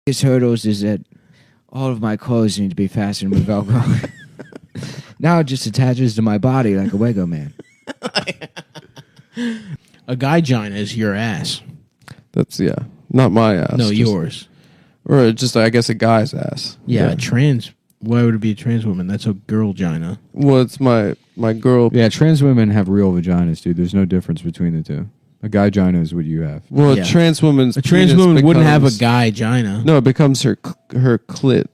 biggest hurdles is that all of my clothes need to be fastened with Velcro. Now it just attaches to my body like a Lego man. A guygina is your ass. That's, not my ass. No, yours. Or just, I guess, a guy's ass. Yeah, trans. Why would it be a trans woman? That's a girl-gina. Well, it's my girl. Yeah, trans women have real vaginas, dude. There's no difference between the two. A guygina is what you have. Well, Yeah. a trans woman's A trans penis woman wouldn't have a becomes- guygina. No, it becomes her clit.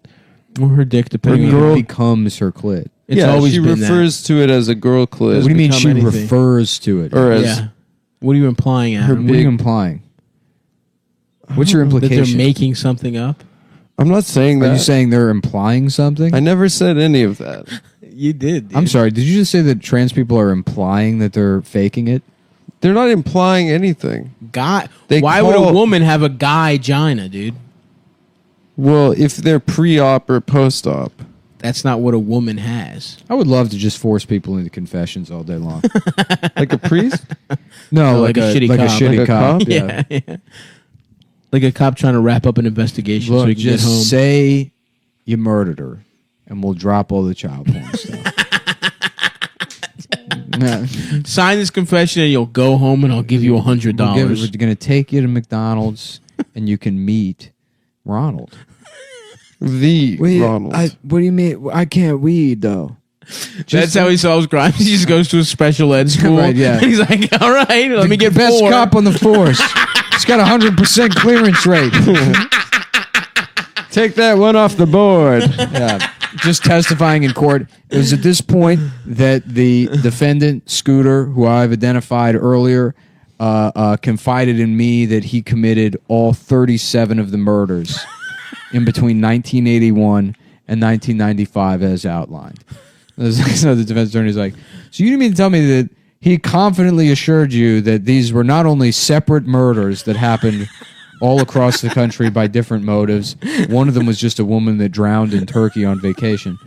Or her dick, depending It on girl- becomes her clit. It's yeah, always she been refers to it as a girl clit. What do you mean become she anything. refers to it? Or that. as Yeah. What are you implying, Adam? What are you implying? What's your That implication? they're making something up? I'm not saying Are that. you saying they're implying something? I never said any of that. You did. I'm sorry. Did you just say that trans people are implying that they're faking it? They're not implying anything. Why would a woman have a guygina, dude? Well, if they're pre-op or post-op. That's not what a woman has. I would love to just force people into confessions all day long. Like a priest? No, Like a shitty like cop. a shitty Like a cop. cop? Yeah. Yeah. Like a cop trying to wrap up an investigation so Look, he can get just home. say you murdered her, and we'll drop all the child porn stuff. No. Sign this confession and you'll go home and I'll give you $100. We're going to take you to McDonald's, and you can meet Ronald. Ronald. What do you mean? I can't weed, though. That's how he solves crimes. He just goes to a special ed school. Right, yeah. He's like, all right, let me get best 4. cop on the force. He's got 100% clearance rate. Take that one off the board. Yeah. Just testifying in court. It was at this point that the defendant, Scooter, who I've identified earlier, confided in me that he committed all 37 of the murders in between 1981 and 1995 as outlined. So the defense attorney's like, so you mean to tell me that he confidently assured you that these were not only separate murders that happened all across the country by different motives. One of them was just a woman that drowned in Turkey on vacation.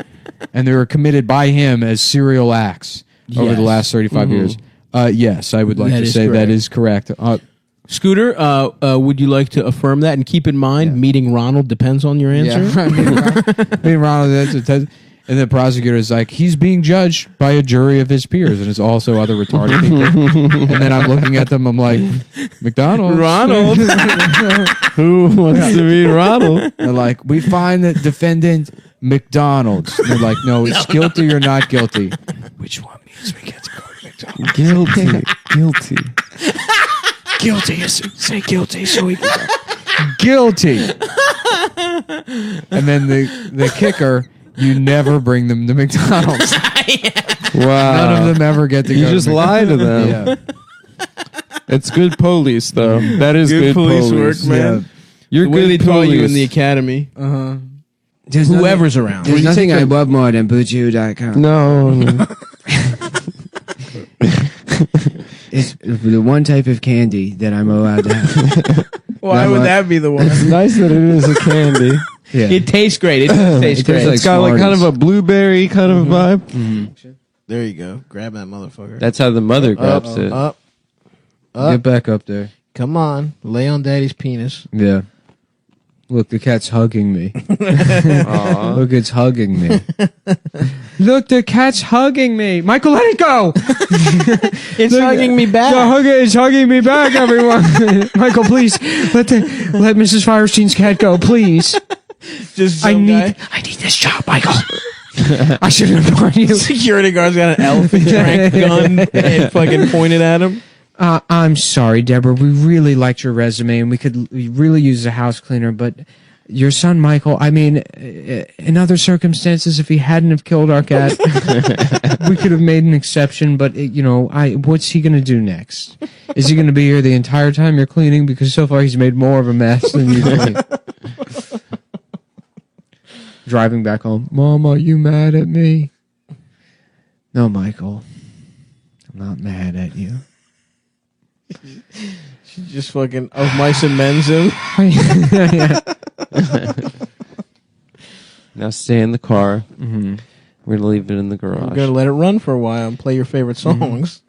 And they were committed by him as serial acts over the last 35 years. Yes, I would like to say that is correct. Scooter, would you like to affirm that? And keep in mind, meeting Ronald depends on your answer. Yeah, meeting Ronald, and the prosecutor is like, he's being judged by a jury of his peers, and it's also other retarded people. And then I'm looking at them, I'm like, McDonald's. Ronald. Who wants to be Ronald? They're like, we find that defendant McDonald's. And they're like, no, it's guilty or not guilty. Which one means we get to go to McDonald's? Guilty. Guilty. Say guilty so we can go. Guilty. And then the kicker, you never bring them to McDonald's. Wow. None of them ever get to go. You just to lie to them. Yeah. It's good police, though. That is good police work, man. Yeah. You're The way they good taught police. you in the academy. There's Whoever's around. There's you nothing take I a- love more than BlueChew.com. No. It's the one type of candy that I'm allowed to have. Why would that be the one? It's nice that it is a candy. Yeah. It tastes great. It tastes great. like It's got like kind of a blueberry kind of vibe. There you go. Grab that motherfucker. That's how the mother grabs it. Up. Get back up there. Come on. Lay on daddy's penis. Yeah. Look, the cat's hugging me. Aw. Look, it's hugging me. Look, the cat's hugging me. Michael, let it go. It's hugging me back. It's hugging me back, everyone. Michael, please let Mrs. Firestein's cat go, please. Just I some need guy. this job, Michael. I should have warned you. Security guard's got an elephant trank gun and fucking pointed at him. I'm sorry, Deborah. We really liked your resume, and we really use a house cleaner, but your son, Michael, I mean, in other circumstances, if he hadn't have killed our cat, we could have made an exception, but, what's he going to do next? Is he going to be here the entire time you're cleaning? Because so far he's made more of a mess than you cleaned. Driving back home, Mom, are you mad at me? No, Michael. I'm not mad at you. She just fucking of mice and men's him. Now stay in the car. Mm-hmm. We're going to leave it in the garage. We're gonna let it run for a while and play your favorite songs.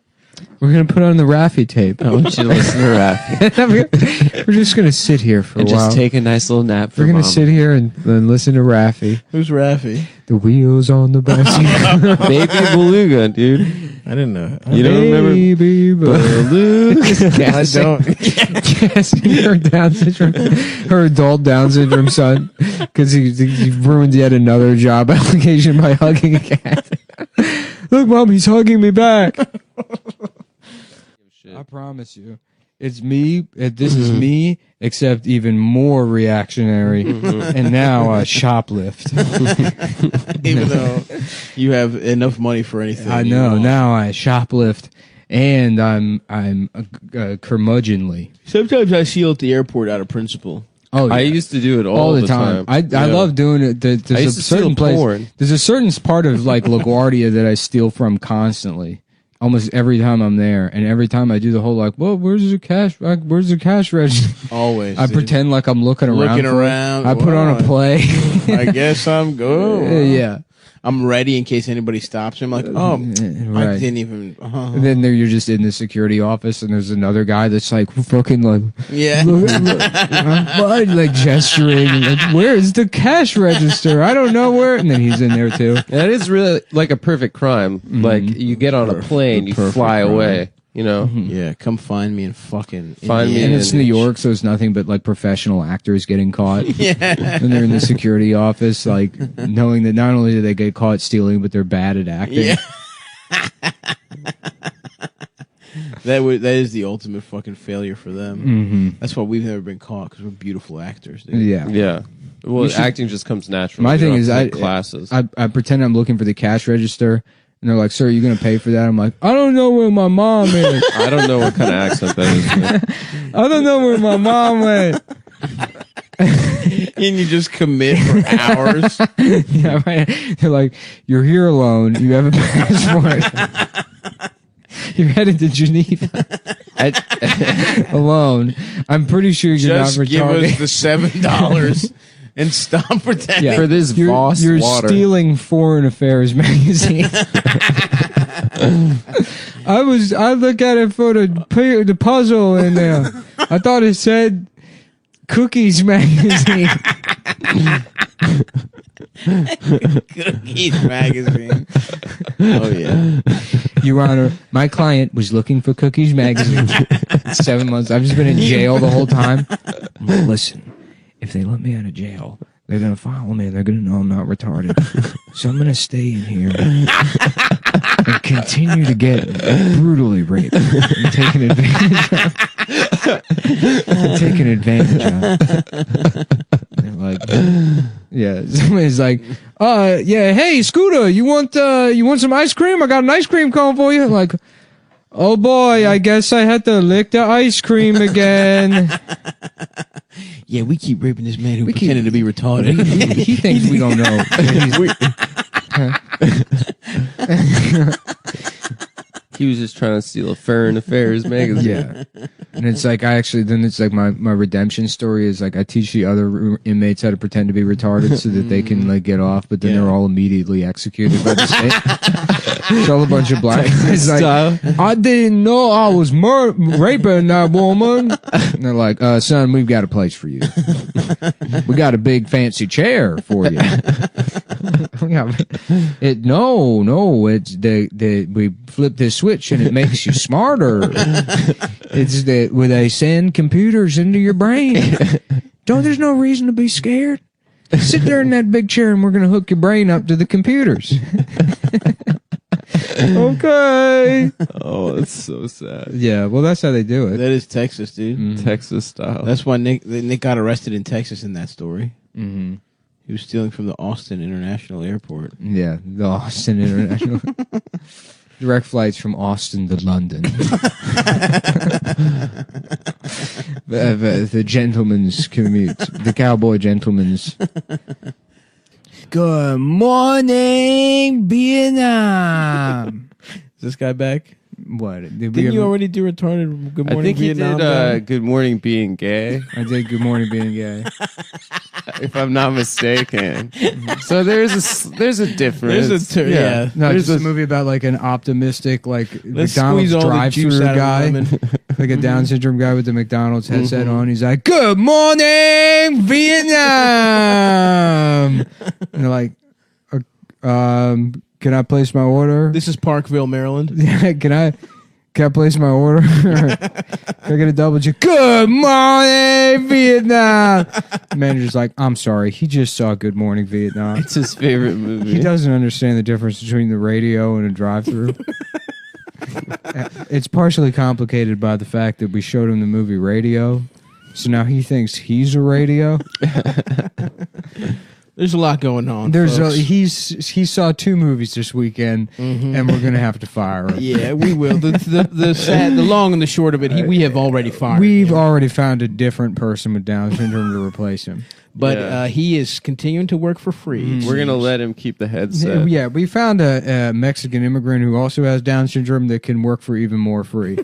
We're gonna put on the Raffi tape. I want you to listen to Raffi. We're just gonna sit here for And a while. just take a nice little nap for We're gonna Mama. sit here and listen to Raffi. Who's Raffi? The wheels on the bicycle. Baby Beluga, dude. I didn't know. You don't remember? Baby Beluga? I don't. Casting her Down syndrome, her adult Down syndrome son, because he ruined yet another job application by hugging a cat. Look, Mom, he's hugging me back. I promise you, it's me. This is me, except even more reactionary, and now shoplift. Even though you have enough money for anything. I you know. want. Now I shoplift, and I'm curmudgeonly. Sometimes I steal at the airport out of principle. Oh, yeah. I used to do it all the time. I love doing it. There's I a used to certain steal place. porn. There's a certain part of like LaGuardia that I steal from constantly. Almost every time I'm there, and every time I do the whole like, well, where's the cash? Where's the cash register? Always. I dude. pretend like I'm looking around. Looking for it. around. I put on a Wow. play. I guess I'm good. Yeah. I'm ready in case anybody stops me. I'm like, oh, I Right. didn't even. And then there you're just in the security office, and there's another guy that's like fucking like. Yeah. Like gesturing, like, where is the cash register? I don't know where. And then he's in there too. That is really like a perfect crime. Like you get on a plane, you Perfect fly crime. away. You know, Yeah, come find me and fucking Find me And in it's New York, so it's nothing but like professional actors getting caught. Yeah. And they're in the security office, like knowing that not only do they get caught stealing, but they're bad at acting. Yeah. That is the ultimate fucking failure for them. Mm-hmm. That's why we've never been caught because we're beautiful actors, dude. Yeah. yeah. Well, should- acting just comes natural. My You thing don't is, have to I take classes. I pretend I'm looking for the cash register, and they're like, "Sir, are you gonna pay for that?" I'm like, "I don't know where my mom is. I don't know what kind of accent that is. Man. I don't know where my mom went." And you just commit for hours. Yeah, right. They're like, "You're here alone. You have a passport. You're headed to Geneva alone. I'm pretty sure you're Just not give retarded." us the $7 and stop pretending. Yeah. For this you're, Voss you're water. stealing Foreign Affairs magazine. I look at it for the puzzle in there. I thought it said Cookies magazine. Cookies magazine. Oh yeah. Your Honor, my client was looking for Cookies magazine. 7 months. I've just been in jail the whole time. I'm like, listen, if they let me out of jail, they're going to follow me and they're going to know I'm not retarded. So I'm going to stay in here and continue to get brutally raped and taken advantage of. Taken advantage of. They're like, yeah, somebody's like, yeah, hey, Scooter, you want some ice cream? I got an ice cream cone for you. I'm like, oh boy, I guess I had to lick the ice cream again. Yeah, we keep raping this man who We keep- pretended to be retarded. He thinks we don't know. He was just trying to steal a Foreign Affairs magazine. Yeah. And it's like, then it's like my redemption story is like I teach the other inmates how to pretend to be retarded so that they can like get off, but then Yeah. they're all immediately executed by the state. It's all a bunch of black guys like, I didn't know I was raping that woman. And they're like, son, we've got a place for you. We got a big fancy chair for you. It's we flip this switch and it makes you smarter. It's that where they send computers into your brain. There's no reason to be scared. Sit there in that big chair and we're gonna hook your brain up to the computers. Okay. Oh, that's so sad. Yeah, well that's how they do it. That is Texas, dude. Texas style. That's why Nick got arrested in Texas in that story. Mm-hmm. He was stealing from the Austin International Airport. Yeah, the Austin International. Direct flights from Austin to London. The gentleman's commute. The cowboy gentleman's. Good morning, Vietnam. Is this guy back? What? Did Didn't you already do retarded Good I Morning think he Vietnam? did Good Morning Being Gay, I did Good Morning Being Gay. if I'm not mistaken. So there's a difference. There's a yeah. No, There's just a this- movie about like an optimistic like Let's McDonald's squeeze all the juice drive-through out of guy, lemon. like a Down syndrome guy with the McDonald's headset on. He's like, "Good morning, Vietnam," and they're like, "Can I place my order? This is Parkville, Maryland. Can I place my order? Can I get a double check? Good morning, Vietnam." The manager's like, "I'm sorry, he just saw Good Morning Vietnam. It's his favorite movie. He doesn't understand the difference between the radio and a drive-through." It's partially complicated by the fact that we showed him the movie Radio, so now he thinks he's a radio. There's a lot going on. There's folks. he saw 2 movies this weekend, and we're gonna have to fire him. Yeah, we will. The long and the short of it, we have already fired We've him. already found a different person with Down syndrome to replace him. But Yeah. he is continuing to work for free. We're gonna let him keep the headset. Yeah, we found a Mexican immigrant who also has Down syndrome that can work for even more free.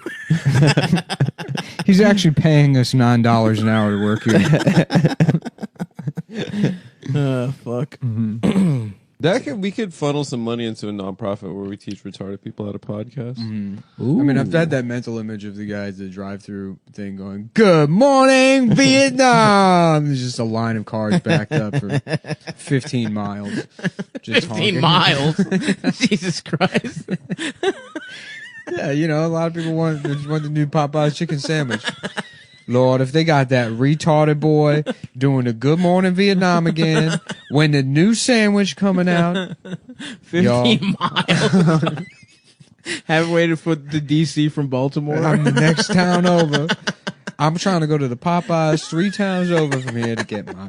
He's actually paying us $9 an hour to work here. Fuck. We could funnel some money into a nonprofit where we teach retarded people how to podcast. I mean, I've had that mental image of the guy at the drive-through thing going, "Good morning, Vietnam." There's just a line of cars backed up for 15 miles. Just 15 honking. miles. Jesus Christ. Yeah, a lot of people want the new Popeye's chicken sandwich. Lord, if they got that retarded boy doing the Good Morning Vietnam again, when the new sandwich coming out, 15 miles. Haven't waited for the DC from Baltimore. I'm the next town over. I'm trying to go to the Popeyes 3 towns over from here to get my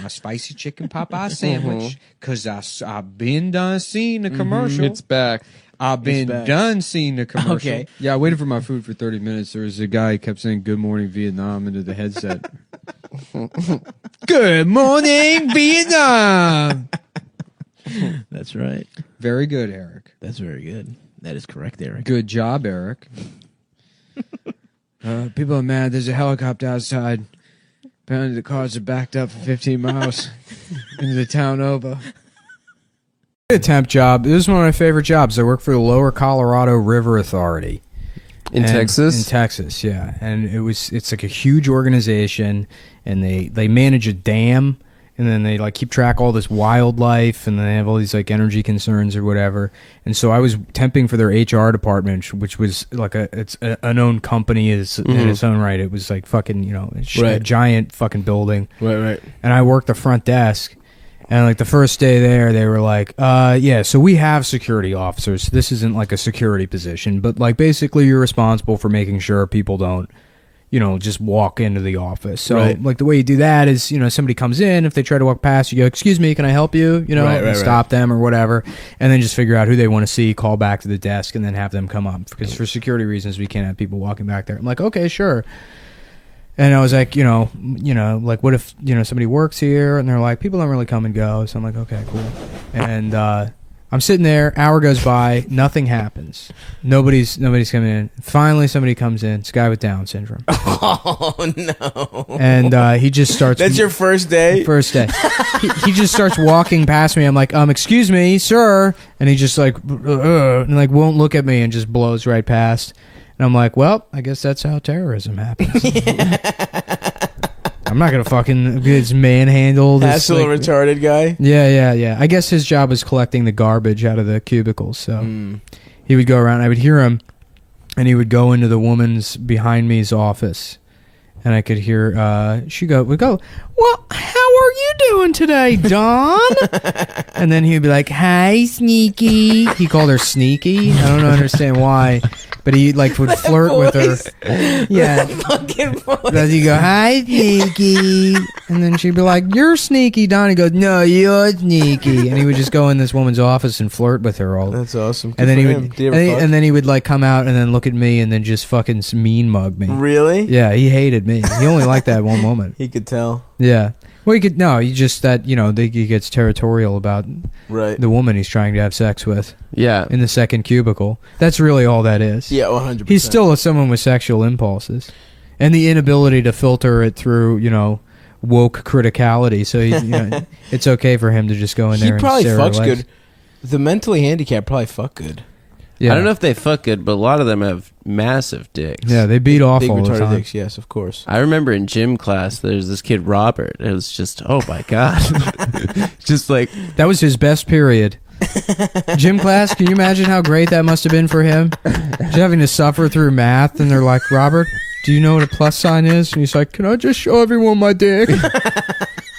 spicy chicken Popeye sandwich, because I've been done seeing the commercial. It's back. I've been back. done seeing the commercial. Okay. Yeah, I waited for my food for 30 minutes. There was a guy who kept saying "Good Morning Vietnam" into the headset. Good morning, Vietnam. That's right. Very good, Eric. That's very good. That is correct, Eric. Good job, Eric. People are mad. There's a helicopter outside. Apparently the cars are backed up for 15 miles into the town over. A temp job. This is one of my favorite jobs. I work for the Lower Colorado River Authority. In Texas? In Texas, yeah. And it's like a huge organization, and they manage a dam, and then they like keep track of all this wildlife, and then they have all these like energy concerns or whatever. And so I was temping for their HR department, which was like it's an own company in its own right. It was like fucking, a Right. giant fucking building. Right. And I worked the front desk. And like the first day there, they were like, yeah, so we have security officers. This isn't like a security position, but like basically you're responsible for making sure people don't, just walk into the office. So Right. like the way you do that is, somebody comes in, if they try to walk past you, go, "Excuse me, can I help you?" Right, stop them or whatever. And then just figure out who they want to see, call back to the desk, and then have them come up. Because for security reasons, we can't have people walking back there. I'm like, okay, sure. And I was like, like, what if, somebody works here? And they're like, people don't really come and go. So I'm like, okay, cool. And I'm sitting there, hour goes by, nothing happens. Nobody's coming in. Finally, somebody comes in. It's a guy with Down syndrome. Oh, no. And he just starts... That's your first day? First day. he just starts walking past me. I'm like, excuse me, sir. And he just like, and like won't look at me and just blows right past. And I'm like, well, I guess that's how terrorism happens. I'm not going to fucking get manhandled. Hassle a retarded guy? Yeah. I guess his job was collecting the garbage out of the cubicles. So he would go around. I would hear him, and he would go into the woman's behind me's office. And I could hear she would go, "Well, how are you doing today, Dawn?" And then he'd be like, "Hi, Sneaky." He called her Sneaky. I don't understand why, but he like would flirt with her. Yeah. Fucking voice. Then he'd go, "Hi, Sneaky," and then she'd be like, "You're Sneaky, Dawn." He goes, "No, you're Sneaky," and he would just go in this woman's office and flirt with her all. That's awesome. And then Good for him. Did you ever fuck? and then he would like come out and then look at me and then just fucking mean mug me. Really? Yeah, he hated me. He only liked that one moment. He could tell. Yeah. Well, he could no. He just that he gets territorial about Right. the woman he's trying to have sex with Yeah. in the second cubicle. That's really all that is. Yeah, 100%. He's still someone with sexual impulses, and the inability to filter it through woke criticality. So it's okay for him to just go in there. He probably and fucks good. The mentally handicapped probably fuck good. Yeah. I don't know if they fuck good, but a lot of them have massive dicks. Yeah, they beat off Big all the retarded time. dicks, yes, of course. I remember in gym class, there's this kid, Robert. It was just, oh my God. Just like, That was his best period. Gym class, can you imagine how great that must have been for him? Just having to suffer through math, and they're like, Robert, do you know what a plus sign is? And he's like, can I just show everyone my dick?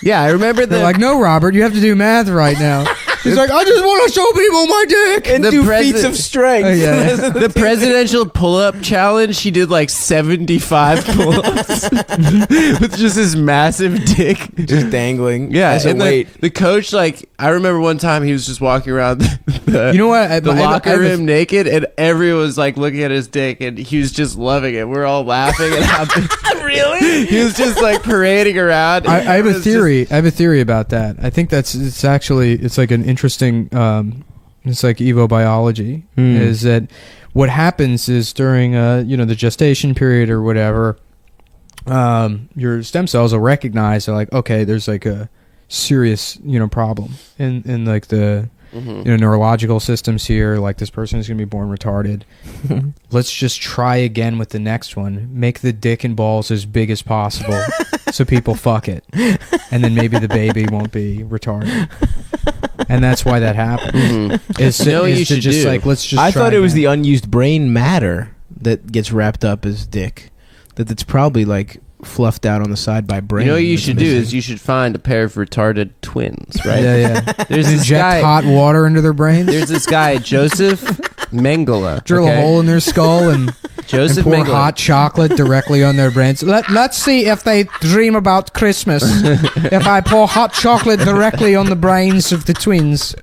yeah, I remember They're like, no, Robert, you have to do math right now. He's like, I just want to show people my dick. And The do president- feats of strength. Oh, yeah. the presidential pull-up challenge, he did like 75 pull-ups with just his massive dick. Just dangling. Yeah, As a and weight. the coach, like, I remember one time he was just walking around the You know what? the locker room naked, and everyone was like looking at his dick, and he was just loving it. We're all laughing at how Really? he was just like parading around. I have It a was theory. I have a theory about that. I think it's like an interesting. It's like evobiology. Is that what happens is during the gestation period or whatever, your stem cells will recognize, they're like, okay, there's like a serious problem in like the neurological systems here. Like, this person is going to be born retarded. Let's just try again with the next one. Make the dick and balls as big as possible so people fuck it, and then maybe the baby won't be retarded. And that's why that happens. Is You know what is you to should just do? like, let's just. I try thought it was again. the unused brain matter that gets wrapped up as dick. That it's probably like fluffed out on the side by brain. You know what you that's should do missing. is you should find a pair of retarded twins, right? Yeah. There's this Inject guy. hot water into their brains. There's this guy, Joseph Mengele. Drill okay? a hole in their skull and Joseph pour Mengele. hot chocolate directly on their brains. Let's see if they dream about Christmas. If I pour hot chocolate directly on the brains of the twins.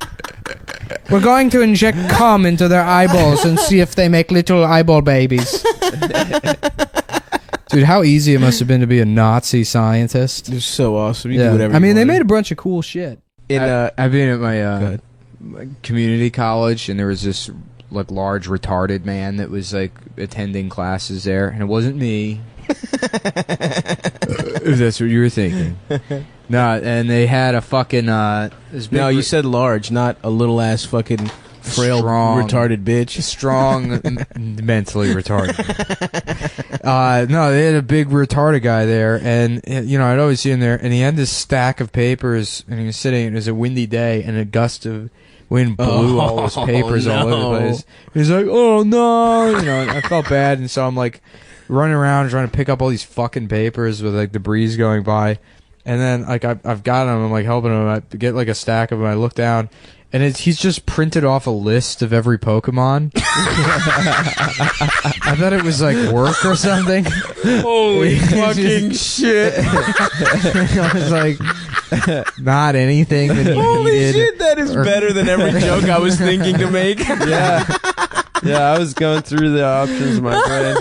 We're going to inject cum into their eyeballs and see if they make little eyeball babies. Dude, how easy it must have been to be a Nazi scientist. It's so awesome. You do whatever I mean, you they want. made a bunch of cool shit. I've been at my ahead. community college, and there was this like large retarded man that was like attending classes there, and it wasn't me. If that's what you were thinking. No, and they had a fucking this big No, you said large, not a little ass fucking frail Strong. retarded bitch. strong mentally retarded. No, they had a big retarded guy there, and I'd always see him there, and he had this stack of papers, and he was sitting. It was a windy day, and a gust of wind blew all his papers all over the place. He's like, "Oh no!" And I felt bad, and so I'm like running around trying to pick up all these fucking papers with like the breeze going by, and then like I've got him. I'm like helping him. I get like a stack of them. I look down. And he's just printed off a list of every Pokemon. I thought it was like work or something. Holy fucking shit. I was like, not anything that he Holy needed. shit, that is better than every joke I was thinking to make. Yeah. Yeah, I was going through the options in my brain.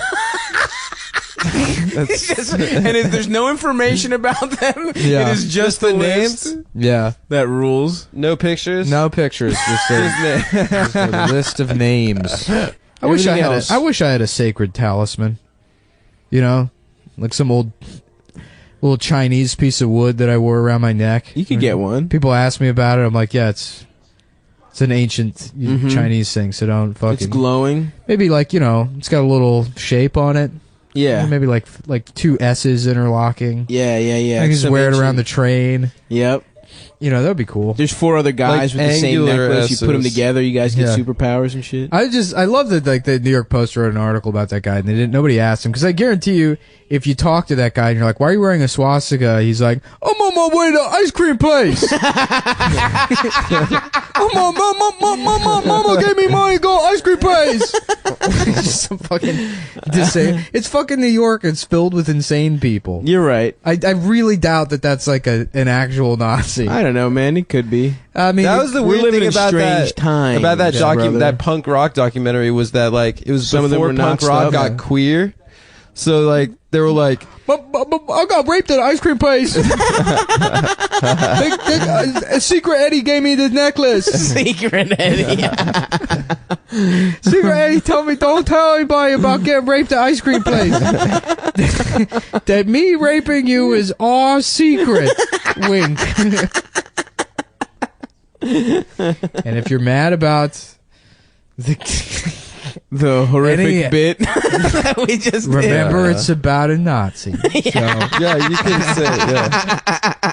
And there's no information about them. Yeah. It is just the names? list. Yeah. That rules. No pictures? No pictures, just a list of names. I Everything else. wish I had a sacred talisman. Like some old little Chinese piece of wood that I wore around my neck. You could get one. People ask me about it. I'm like, yeah, it's an ancient Chinese thing, so don't fucking. It's glowing. Maybe like it's got a little shape on it. Yeah. Maybe like two S's interlocking. Yeah. I can just Some wear it ancient- around the train. Yep. That would be cool. There's 4 other guys Like with the same angular necklace. You put them S's. together, you guys get Yeah. superpowers and shit. I love that like the New York Post wrote an article about that guy and nobody asked him, because I guarantee you if you talk to that guy and you're like, why are you wearing a swastika? He's like, I'm on my way to ice cream place. Mama gave me money to go ice cream place. Just some fucking it's fucking New York. It's filled with insane people. You're right. I really doubt that that's like an actual Nazi. I don't know, man. It could be. I mean, That was the We're weird living thing in about strange that. times, About that brother. that punk rock documentary was that like it was Some of them before were punk knocked rock up. got queer. So like they were like, I got raped at an ice cream place. Secret Eddie gave me the necklace. Secret Eddie. Secret Eddie told me don't tell anybody about getting raped at ice cream place. That me raping you is our secret. Wink. And if you're mad about The horrific Any- bit that we just did. remember, it's about a Nazi. So. yeah, you can say, yeah.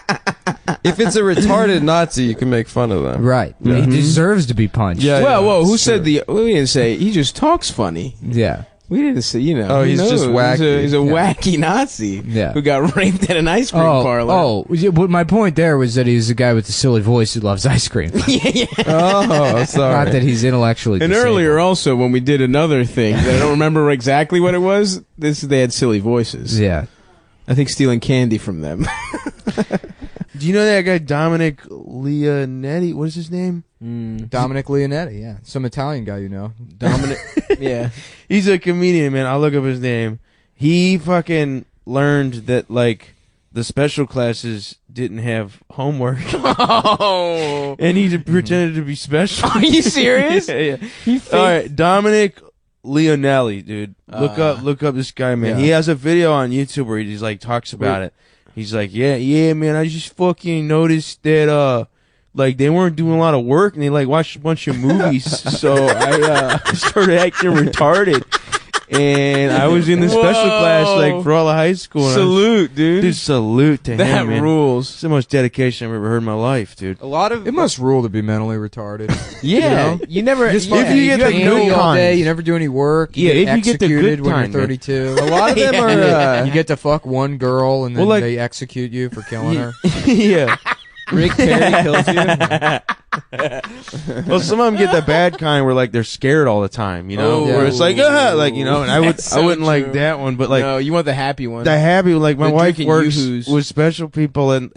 If it's a retarded Nazi, you can make fun of them. Right. He deserves to be punched. Yeah. Well, whoa, who it's said true. we didn't say, he just talks funny. Yeah. We didn't say, Oh, he he's just knows. wacky. He's a wacky Nazi Yeah. who got raped at an ice cream parlor. yeah, but my point there was that he's a guy with a silly voice who loves ice cream. Oh, sorry. Not that he's intellectually And disabled. earlier also, when we did another thing, that I don't remember exactly what it was, they had silly voices. Yeah. I think stealing candy from them. Do you know that guy Dominic Leonetti? What is his name? Dominic Leonetti, yeah. Some Italian guy, you know. Dominic. Yeah. He's a comedian, man. I'll look up his name. He fucking learned that like the special classes didn't have homework, Oh. and he pretended to be special. Are you serious? Yeah. All right, Dominic Leonelli, dude. Look up this guy, man. Yeah. He has a video on YouTube where he just like talks about it. He's like, yeah, man. I just fucking noticed that like they weren't doing a lot of work, and they like watched a bunch of movies. So I started acting retarded, and I was in the special class like for all of high school. and I was- Salute, dude. dude, salute to That him, man. rules. It's the most dedication I've ever heard in my life, dude. A lot of It must rule to be mentally retarded. yeah. You never. Just yeah, if you get the candy good all day, kind. you never do any work. You Yeah, get if you get the executed good when kind, you're man. 32. a lot of them are. You get to fuck one girl and then Well, like- they execute you for killing her. Yeah. Rick Perry kills you. Well, some of them get the bad kind where like they're scared all the time, you know, Oh. where it's like, like you know, and I That's so wouldn't like true. that one, but like No, you want the happy one. the happy, like my The wife drinking works yoo-hoos. with special people, and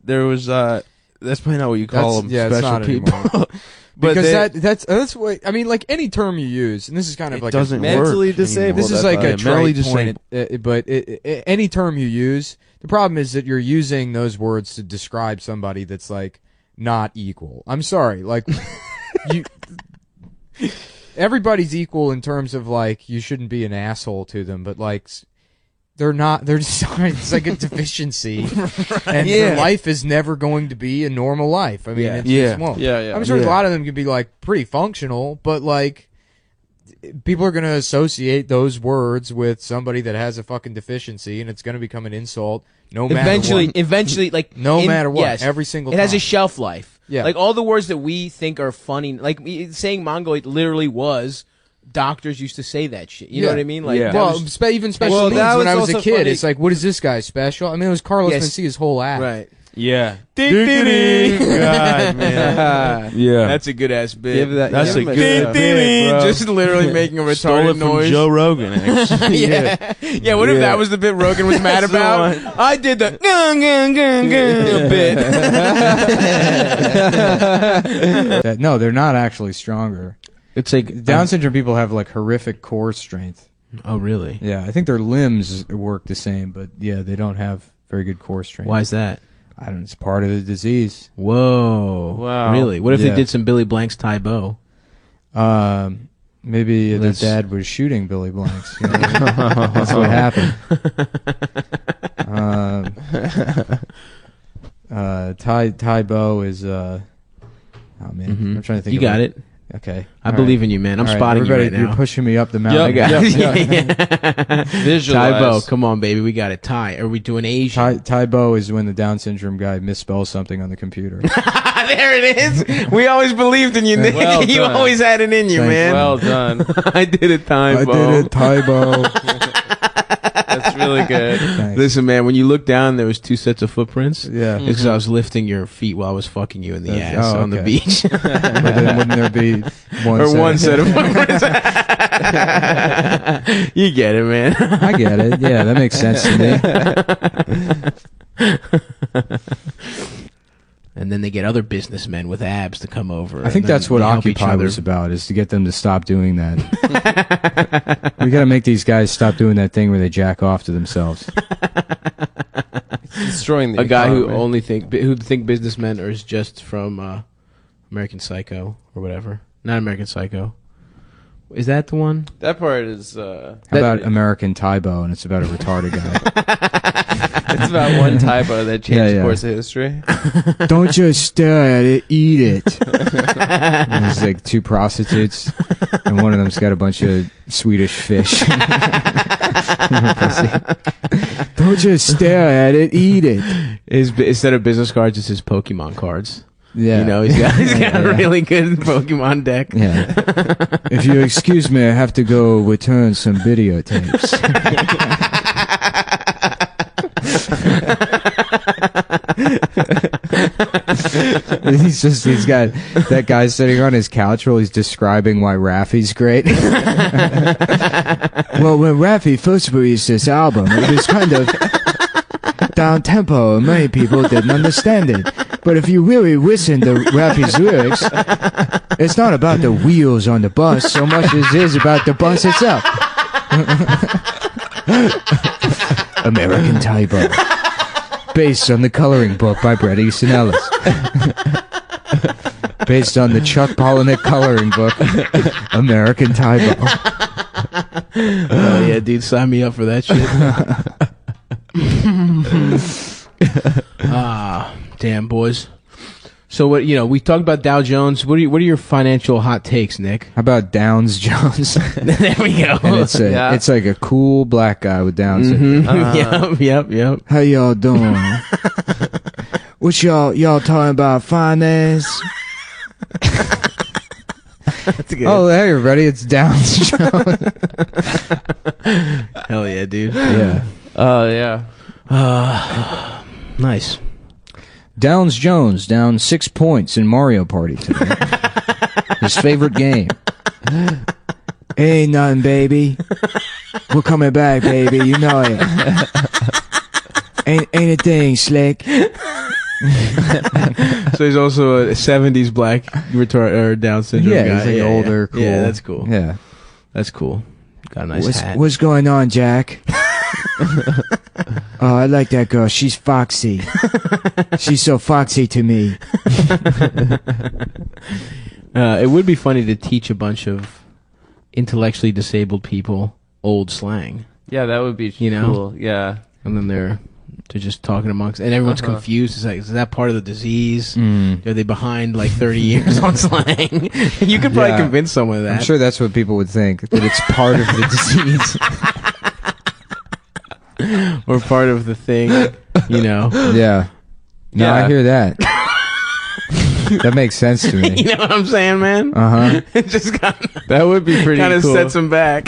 there was that's probably not what you call them, Yeah, it's special not people. anymore. But Because they- that's what I mean. Like any term you use, and this is kind of it like doesn't Mentally work disabled. anymore. this is Well, like a yeah, mentally trite point. disabled. But any term you use, the problem is that you're using those words to describe somebody that's like not equal. I'm sorry, like you. Everybody's equal in terms of like you shouldn't be an asshole to them, but like they're not. They're just it's like a deficiency, and their life is never going to be a normal life. I mean, it just won't. Yeah. I'm sure a lot of them can be like pretty functional, but like people are going to associate those words with somebody that has a fucking deficiency, and it's going to become an insult. No matter Eventually, like No matter what, yes, every single it has a time. shelf life. Yeah. like all the words that we think are funny, like saying Mongoloid literally was. Doctors used to say that shit. You know Yeah. what I mean? Like, Yeah. that Well, was- even special Well, needs. that When was I was a also kid, funny. it's like, what is this guy special? I mean, it was Carlos Yes. Mencia's whole act. right. Yeah. Ding, ding, ding. God, man. Yeah. That's a good ass bit. Give that. That's give a him good shot. bit, bro. Just literally making a Stole retarded it from noise. Joe Rogan, actually. Yeah. Yeah, what if Yeah. that was the bit Rogan was mad That's the about? one. I did the bit. No, they're not actually stronger. It's like Down syndrome people have like horrific core strength. Oh, really? Yeah, I think their limbs work the same, but yeah, they don't have very good core strength. Why is that? I don't know. It's part of the disease. Whoa. Wow. Really? What if Yeah. they did some Billy Blank's Ty Bo? Maybe the Let's- dad was shooting Billy Blanks. You know? That's what happened. Ty Bo is. Oh man, I'm trying to think. You of got it. Okay, I believe in you, man. I'm All right, spotting you everybody, right now. You're pushing me up the I mountain. got it. Yep. Visualize. Ty Bo, come on, baby. We got it. Ty. Are we doing Asian? Ty Bo is when the Down syndrome guy misspells something on the computer. There it is. We always believed in you, Nick. Well You done. always had it in you, Thanks. man. Well done. I did it, Ty I Bo. did it, Ty Bo. That's really good. Thanks. Listen, man, when you look down, there was 2 sets of footprints. Yeah. It's because I was lifting your feet while I was fucking you in the That's- ass oh, on the okay. beach. But then wouldn't there be one or set? one set of footprints. You get it, man. I get it. Yeah, that makes sense to me. and then they get other businessmen with abs to come over. I think and then that's what they help each Occupy other. was about, is to get them to stop doing that. We got to make these guys stop doing that thing where they jack off to themselves. Destroying the A guy who economy. only think businessmen are just from American Psycho or whatever. Not American Psycho. Is that the one? That part is. How about American Tybo, and it's about a retarded guy. It's about one typo that changed Yeah, the yeah. course of history. Don't just stare at it, eat it. And there's like two prostitutes, and one of them's got a bunch of Swedish fish. Don't just stare at it, eat it. Instead of business cards, it's his Pokemon cards. Yeah. You know, he's got Yeah. a really good Pokemon deck. Yeah. If you excuse me, I have to go return some videotapes. He's got that guy sitting on his couch while he's describing why Raffy's great. Well, when Raffy first released this album, it was kind of down tempo and many people didn't understand it. But if you really listen to Raffy's lyrics, it's not about the wheels on the bus so much as it is about the bus itself. American Typo. Based on the coloring book by Bret Easton Ellis. Based on the Chuck Palahniuk coloring book, American Typo. Oh yeah, dude, sign me up for that shit. Damn, boys. So what? We talked about Dow Jones. What are your financial hot takes, Nick? How about Downs Jones? There we go. And it's like a cool black guy with Down syndrome. Yep. How y'all doing? What y'all talking about finance? That's good. Oh, hey everybody, it's Downs Jones. Hell yeah, dude. Yeah. Oh, yeah. Nice. Downs Jones down 6 points in Mario Party today. His favorite game. Ain't nothing, baby. We're coming back, baby. You know it. Ain't a thing, Slick. So he's also a 70s black or Down syndrome Yeah, guy. he's like older, cool. Yeah, that's cool. Yeah. That's cool. Got a nice hat. What's going on, Jack? Oh, I like that girl. She's foxy. She's so foxy to me. It would be funny to teach a bunch of intellectually disabled people old slang, Yeah, that would be cool. Yeah. and then they're just talking amongst, and everyone's confused. It's like, is that part of the disease? Are they behind like 30 years on slang? You could probably Yeah. convince someone of that. I'm sure that's what people would think, that it's part of the disease. Or part of the thing, Yeah. No, Yeah. I hear that. That makes sense to me. You know what I'm saying, man? Uh-huh. It just kind That would be pretty of cool. sets them back.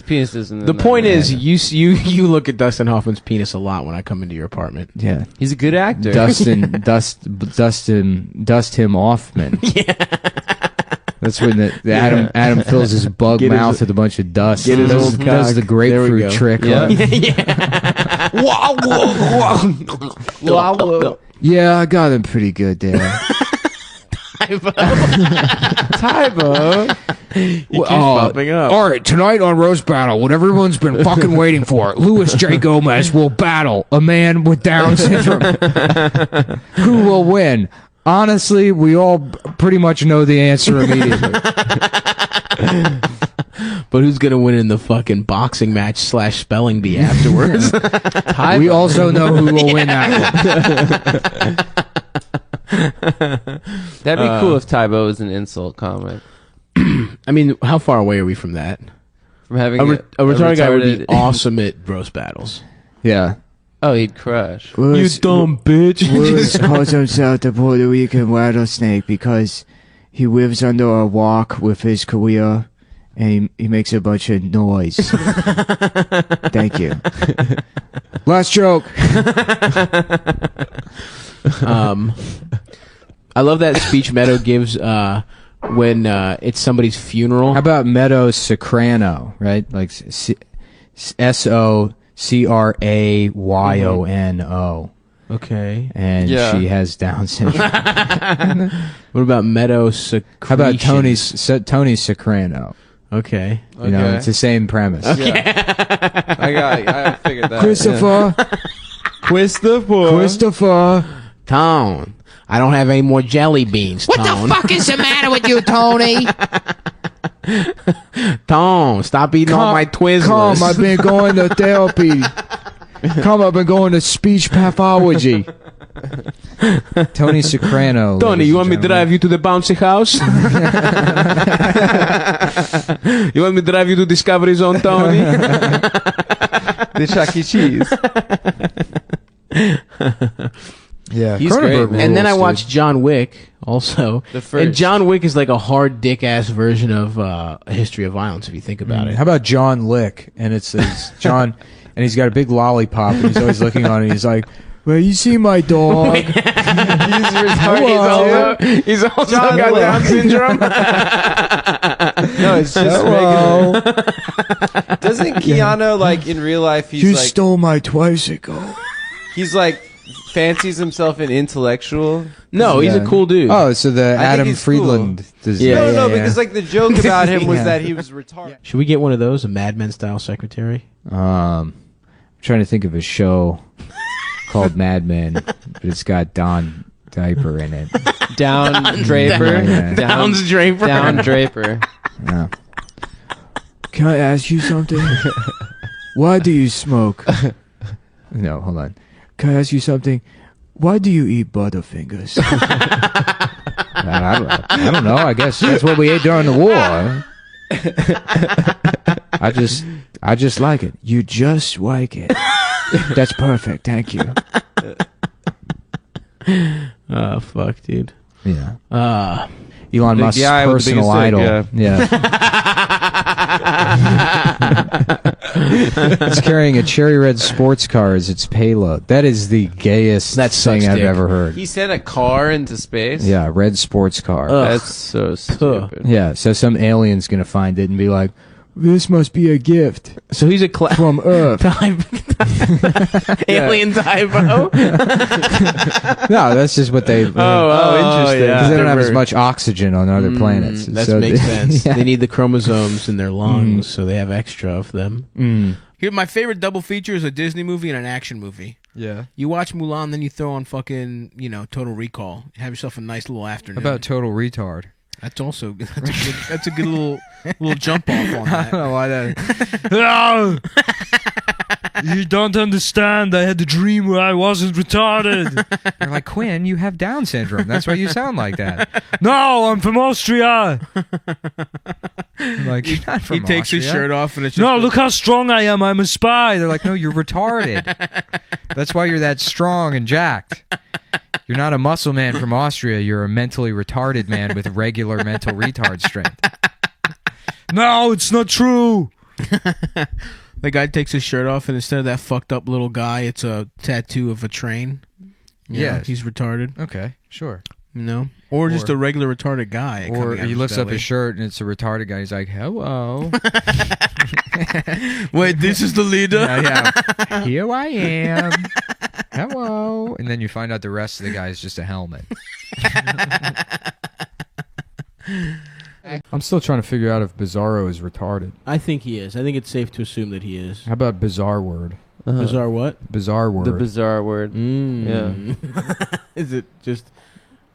Penis isn't in The that, point man. is, you look at Dustin Hoffman's penis a lot when I come into your apartment. Yeah. He's a good actor. Dust him Offman. Yeah. That's when the Adam fills his bug Get his- mouth with a bunch of dust. get his does, old does cock. the There we grapefruit go. trick. Yeah. Yeah, I got him pretty good there. Tybo. popping up. All right, tonight on Roast Battle, what everyone's been fucking waiting for, Louis J. Gomez will battle a man with Down syndrome. Who will win? Honestly, we all pretty much know the answer immediately. But who's gonna win in the fucking boxing match / spelling bee afterwards? We also know who will win that one. That'd be cool if Tybo was an insult comic. I mean, how far away are we from that? From having A retarded guy would be retarded- awesome at roast battles. Yeah. Oh, he'd crush. bitch. Louis calls himself the Puerto Rican rattlesnake because he lives under a rock with his career and he makes a bunch of noise. Thank you. Last joke. I love that speech Meadow gives when it's somebody's funeral. How about Meadow Soprano, right? Like S-O Crayyono, Okay. and Yeah. she has Down syndrome. What about meadow secretion? How about Tony Soprano? Okay. You know, Okay. it's the same premise. Yeah. I figured that. Christopher. Tone. I don't have any more jelly beans, Tone. fuck is the matter with you, Tony? Tone, stop eating all my Twizzlers. Come, I've been going to therapy. Come, I've been going to speech pathology. Tony Soprano. Tony, you want me to drive you to the bouncy house? You want me to drive you to Discovery Zone, Tony? The Chuck E. Cheese. Yeah, He's Cronenberg great. And then I rules, watched John Wick also. The first. And John Wick is like a hard dick ass version of A History of Violence, if you think about dude. it. How about John Lick? And it says John, and he's got a big lollipop, and he's always looking on it. And he's like, "Well, you see my dog? He's retarded. He's also John got Wick. Down syndrome. No, it's just Hello. regular. Doesn't Keanu, like, in real life, You he's like, stole my twicycle." he's like, fancies himself an intellectual? No, he's a Yeah. cool dude. Oh, so the think Adam he's Friedland disease. Yeah, No, because, like, the joke about him was Yeah. that he was retarded. Should we get one of those, a Mad Men style secretary? I'm trying to think of a show called Mad Men, but it's got Don Diaper in it. Down Draper. Yeah. Downs Draper. Down Draper. Yeah. Can I ask you something? Why do you smoke? No, hold on. Can I ask you something? Why do you eat Butterfingers? I don't know. I guess that's what we ate during the war. I just like it. You just like it. That's perfect. Thank you. Oh, fuck, dude. Yeah. Big Elon Musk's guy with the personal biggest dick, idol. Yeah. It's carrying a cherry red sports car as its payload. That is the gayest That thing sucks I've dick. ever heard. He sent a car into space? Yeah, red sports car. That's so stupid. Yeah, so some alien's gonna find it and be like, "This must be a gift So he's a from Earth." alien typo. No, that's just what they. Oh, interesting. Because they don't have as They're- much oxygen on other planets. That So makes they- sense. Yeah. They need the chromosomes in their lungs, so they have extra of them. Here, my favorite double feature is a Disney movie and an action movie. Yeah. You watch Mulan, then you throw on fucking, Total Recall. Have yourself a nice little afternoon. How about Total Retard? That's also that's a good little jump off on I that. don't know why that. You don't understand. I had a dream where I wasn't retarded. You're like, Quinn, you have Down syndrome. That's why you sound like that. No, I'm from Austria. I'm like, you're not from He takes his Austria. shirt off and it's just No, look how strong I am. I'm a spy. They're like, no, you're retarded. That's why you're that strong and jacked. You're not a muscle man from Austria. You're a mentally retarded man with regular mental retard strength. No, it's not true. the guy takes his shirt off and instead of that fucked up little guy, it's a tattoo of a train. Yes. He's retarded. Okay, sure. Or just a regular retarded guy. Or coming out he of lifts his up belly. his shirt and it's a retarded guy. He's like, hello. Wait, this is the leader. Yeah. Here I am. Hello. And then you find out the rest of the guy is just a helmet. I'm still trying to figure out if Bizarro is retarded. I think he is. I think it's safe to assume that he is. How about bizarre word? Bizarre what? Bizarre word. The bizarre word. Yeah. Is it just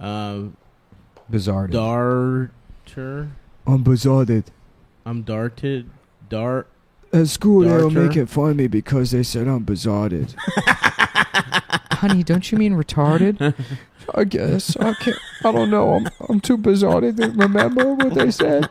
Bizarre. darter? I'm bizarred. I'm darted. Dart. At school, they were making fun of me because they said I'm bizarred. Honey, don't you mean retarded? I guess. I don't know. I'm too bizarred to remember what they said.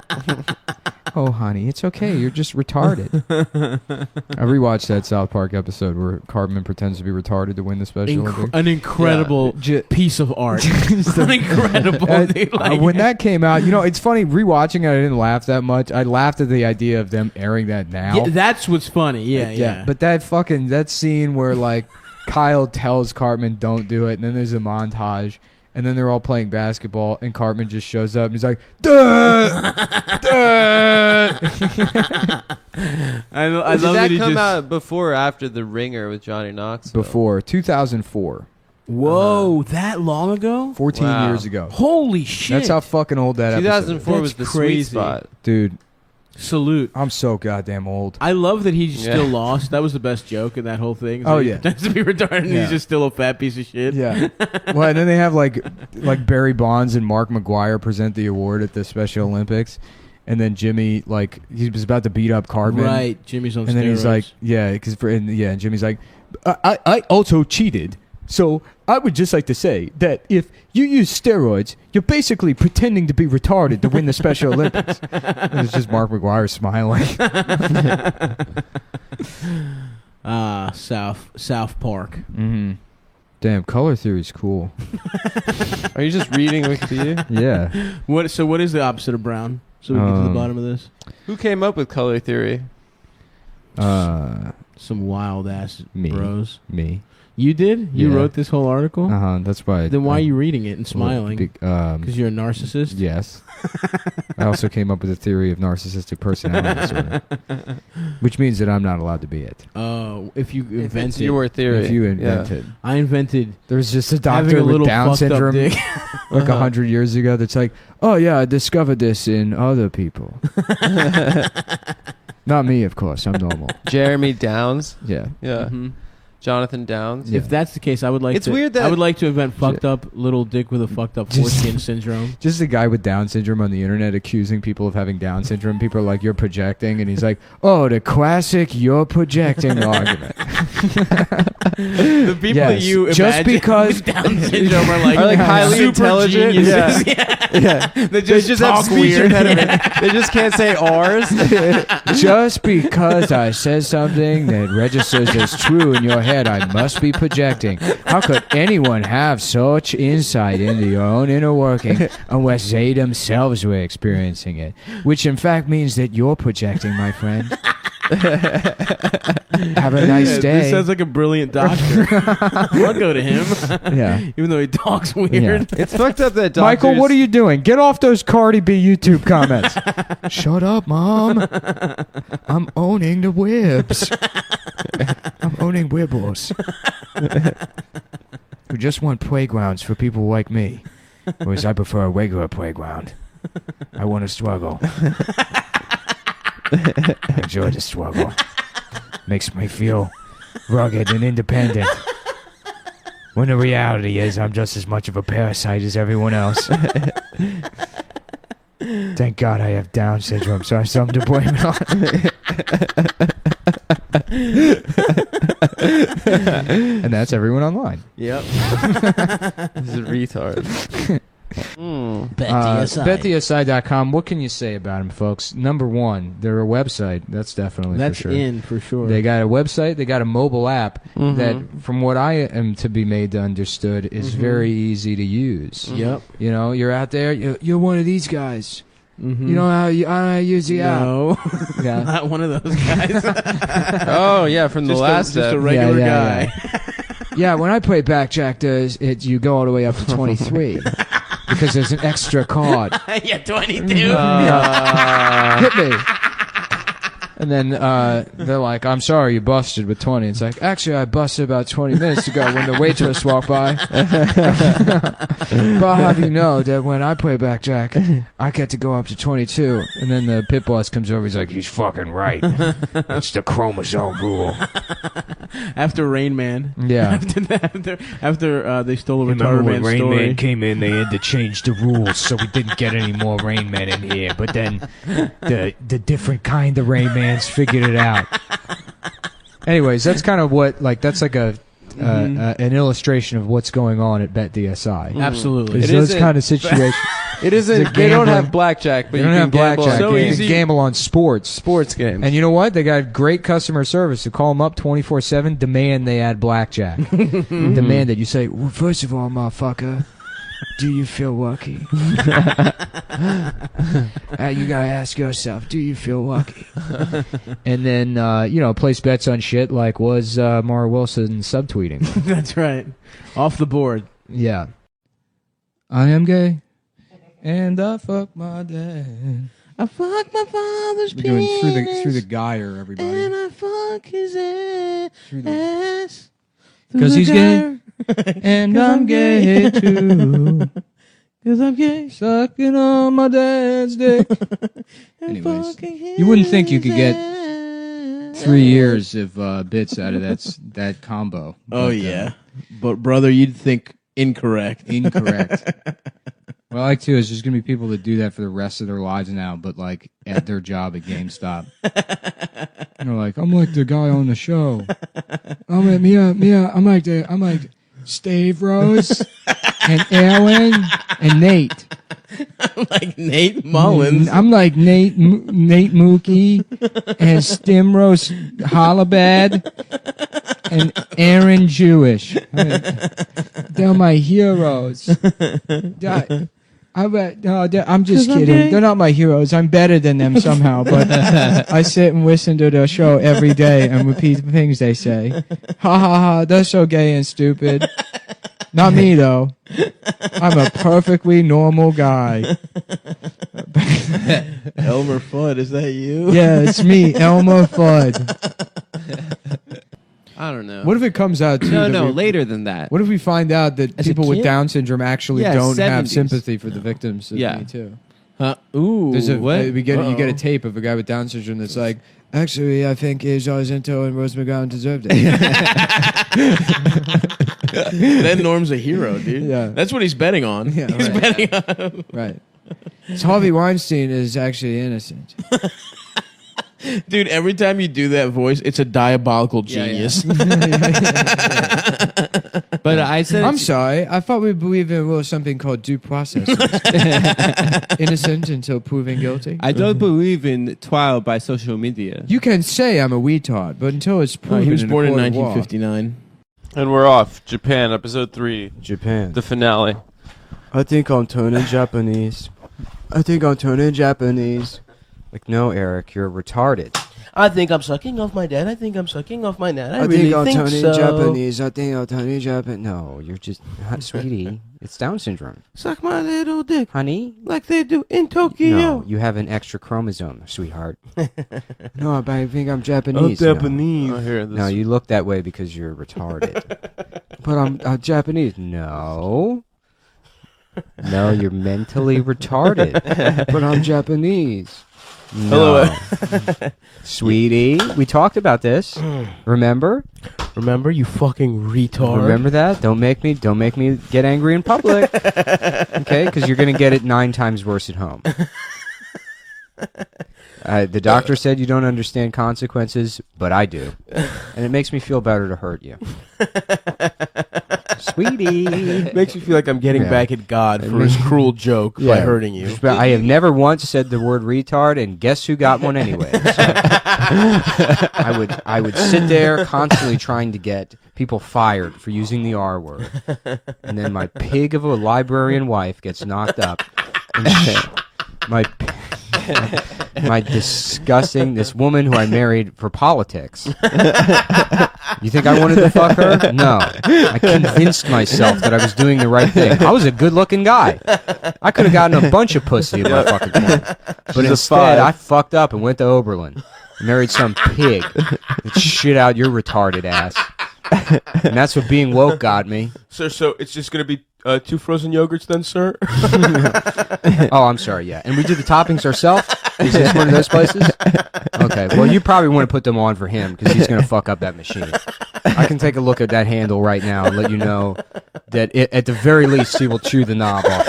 Oh, honey, it's okay. You're just retarded. I rewatched that South Park episode where Cartman pretends to be retarded to win the Special Olympics. An incredible piece of art. An incredible. dude, like- When that came out, it's funny, rewatching it, I didn't laugh that much. I laughed at the idea of them airing that now. Yeah, that's what's funny. Yeah. But that scene where, like, Kyle tells Cartman don't do it, and then there's a montage, And then they're all playing basketball, and Cartman just shows up, and he's like, duh! Duh! I Did love that that he come just. out before or after The Ringer with Johnny Knoxville? Before 2004, Whoa, that long ago? 14 Wow. years ago. Holy shit! That's how fucking old that episode is. 2004 was the That's sweet crazy. spot. Dude, Salute. I'm so goddamn old. I love that he's Yeah. still lost. That was the best joke in that whole thing. Oh, He yeah. pretends to be retarded and Yeah. he's just still a fat piece of shit. Yeah. Well, and then they have like Barry Bonds and Mark McGuire present the award at the Special Olympics, and then Jimmy he was about to beat up Cartman, Right. Jimmy's on And then he's steroids. like, and Jimmy's like, I also cheated. So I would just like to say that if you use steroids, you're basically pretending to be retarded to win the Special Olympics. And it's just Mark McGuire smiling. South Park. Mm-hmm. Damn, color theory's cool. Are you just reading Wikipedia? Yeah. What is the opposite of brown? So we can get to the bottom of this. Who came up with color theory? Some wild ass Me. bros. Me. You did? You Yeah. wrote this whole article? That's why. Then why are you reading it and smiling? Because Because you're a narcissist? yes. I also came up with a theory of narcissistic personality disorder, which means that I'm not allowed to be it. Oh, if you If it's invented. your theory. If you Yeah. invented, I invented there's just a having doctor a with little Down fucked syndrome, up dick. like 100 years ago. That's like, oh yeah, I discovered this in other people. Not me, of course. I'm normal. Jeremy Downs. Yeah. Yeah. Mhm. Jonathan Downs. Yeah. If that's the case, I would like It's to. weird that- I would like to invent fucked up little dick with a fucked up Just- foreskin syndrome. Just a guy with Down syndrome on the internet accusing people of having Down syndrome. People are like, you're projecting. And he's like, oh, the classic you're projecting argument. The people Yes, that you just imagine because- with Down syndrome are like, Are like highly super intelligent. geniuses. Yeah. They just, They just talk have speech weird. impediment. They just can't say R's. Just because I said something that registers as true in your head, I must be projecting. How could anyone have such insight into your own inner working unless they themselves were experiencing it? Which in fact means that you're projecting, my friend. Have a nice This day. sounds like a brilliant doctor. I'll go to him. Yeah. Even though he talks weird. Yeah. It's fucked up that doctors... Michael, what are you doing? Get off those Cardi B YouTube comments. Shut up, Mom. I'm owning the wibs. I'm owning wibbles. We just want playgrounds for people like me. Whereas I prefer a regular playground. I want to struggle. I enjoy the struggle. Makes me feel rugged and independent. When the reality is I'm just as much of a parasite as everyone else. Thank God I have Down syndrome, so I have something to blame it on. And that's everyone online. Yep. This is a retard. BetTheSI.com. What can you say about them, folks? Number one, they're a website. That's definitely That's for sure. in for sure. They got a website. They got a mobile app Mhm. that, from what I am to be made to understood, is very easy to use. Yep. You know, you're out there. You're one of these guys. Mm-hmm. You know how I use the app. No, Yeah. not one of those guys. Oh, yeah, from the last just a step. regular Yeah, guy. Yeah, when I play blackjack, you go all the way up to 23 because there's an extra card. Yeah, 22. Hit me. And then they're like, I'm sorry, you busted with 20. It's like, actually, I busted about 20 minutes ago when the waitress walked by. But I'll have you know that when I play blackjack, I get to go up to 22. And then the pit boss comes over. He's like, he's fucking right. It's the chromosome rule. After Rain Man. Yeah. After they stole a retarded man story. came in, they had to change the rules so we didn't get any more Rain Man in here. But then the different kind of Rain Man's figured it out. Anyways, that's kind of what, like, that's like an illustration of what's going on at BetDSI. Absolutely. It's It those isn't- kind of situations. It isn't. It's a They don't gambling- have blackjack, but They you don't can have gamble blackjack. on So You easy. can gamble on sports. sports games. And you know what? They got great customer service. You call them up 24/7, demand they add blackjack. Demand it. You say, well, first of all, motherfucker, do you feel lucky? You gotta ask yourself, do you feel lucky? And then, place bets on shit like, was Mara Wilson subtweeting? That's right. Off the board. Yeah. I am gay, and I fuck my dad. I fuck my father's We're doing penis. through the gyre, everybody. And I fuck his Through the- ass. Because he's gay, and I'm gay too. Because I'm gay. Sucking on my dad's dick. And Anyways, fucking you wouldn't think you could get his 3 ass. years of bits out of that combo. Oh, But, yeah. But, brother, you'd think incorrect. Incorrect. What I like too is there's gonna be people that do that for the rest of their lives now, but like at their job at GameStop. And they're like, I'm like the guy on the show. I'm like Stave Rose and Aaron and Nate. Like Nate Mullins. I'm like Nate Mookie and Stimrose Hollabad and Aaron Jewish. They're my heroes. I'm just kidding. They're not my heroes. I'm better than them somehow. But I sit and listen to their show every day and repeat the things they say. Ha ha ha! They're so gay and stupid. Not me though. I'm a perfectly normal guy. Elmer Fudd, is that you? Yeah, it's me, Elmer Fudd. I don't know. What if it comes out too? that we- later than that. What if we find out that As a people with kid? Down syndrome actually Yeah, don't have 70s. sympathy for the victims of Yeah. Me Too? Ooh. There's what? you get Uh-oh. a tape of a guy with Down syndrome that's like, actually, I think Jacinto and Rose McGowan deserved it. Then Norm's a hero, dude. Yeah. That's what he's betting on. Yeah, He's right. betting on. Right. So Harvey Weinstein is actually innocent. Dude, every time you do that voice, it's a diabolical genius. But I said I'm sorry. I thought we believed in something called due process. Innocent until proven guilty. I don't believe in trial by social media. You can say I'm a retard, but until it's proven He was born in a court of law. 1959. And we're off. Japan, episode 3, Japan. the finale. I think I'm turning Japanese. Like, no, Eric, you're retarded. I think I'm sucking off my dad. I think I'm sucking off my dad. I I'm really think turning so. Japanese. I think I'm turning Japanese. No, you're just, sweetie, it's Down syndrome. Suck my little dick Honey? like they do in Tokyo. No, you have an extra chromosome, sweetheart. No, but I think I'm Japanese. Oh, No. here, this No, you look that way because you're retarded. But I'm Japanese. No. No, you're mentally retarded. But I'm Japanese. No. Hello. Sweetie, we talked about this. Remember? Remember, you fucking retard. Remember that? Don't make me get angry in public. Okay? Because you're going to get it 9 times worse at home. The doctor said you don't understand consequences, but I do. And it makes me feel better to hurt you. Sweetie. Makes me feel like I'm getting Yeah. back at God for his cruel joke by Yeah. hurting you. But I have never once said the word retard, and guess who got one anyway? So, I would sit there constantly trying to get people fired for using the R word, and then my pig of a librarian wife gets knocked up. And my disgusting, this woman who I married for politics. You think I wanted to fuck her? No. I convinced myself that I was doing the right thing. I was a good-looking guy. I could have gotten a bunch of pussy in my fucking corner. But instead, I fucked up and went to Oberlin. Married some pig that shit out your retarded ass. And that's what being woke got me. So it's just going to be 2 frozen yogurts then, sir? Oh, I'm sorry, yeah. And we do the toppings ourselves? Is this one of those places? Okay, well, you probably want to put them on for him because he's going to fuck up that machine. I can take a look at that handle right now and let you know that at the very least he will chew the knob off.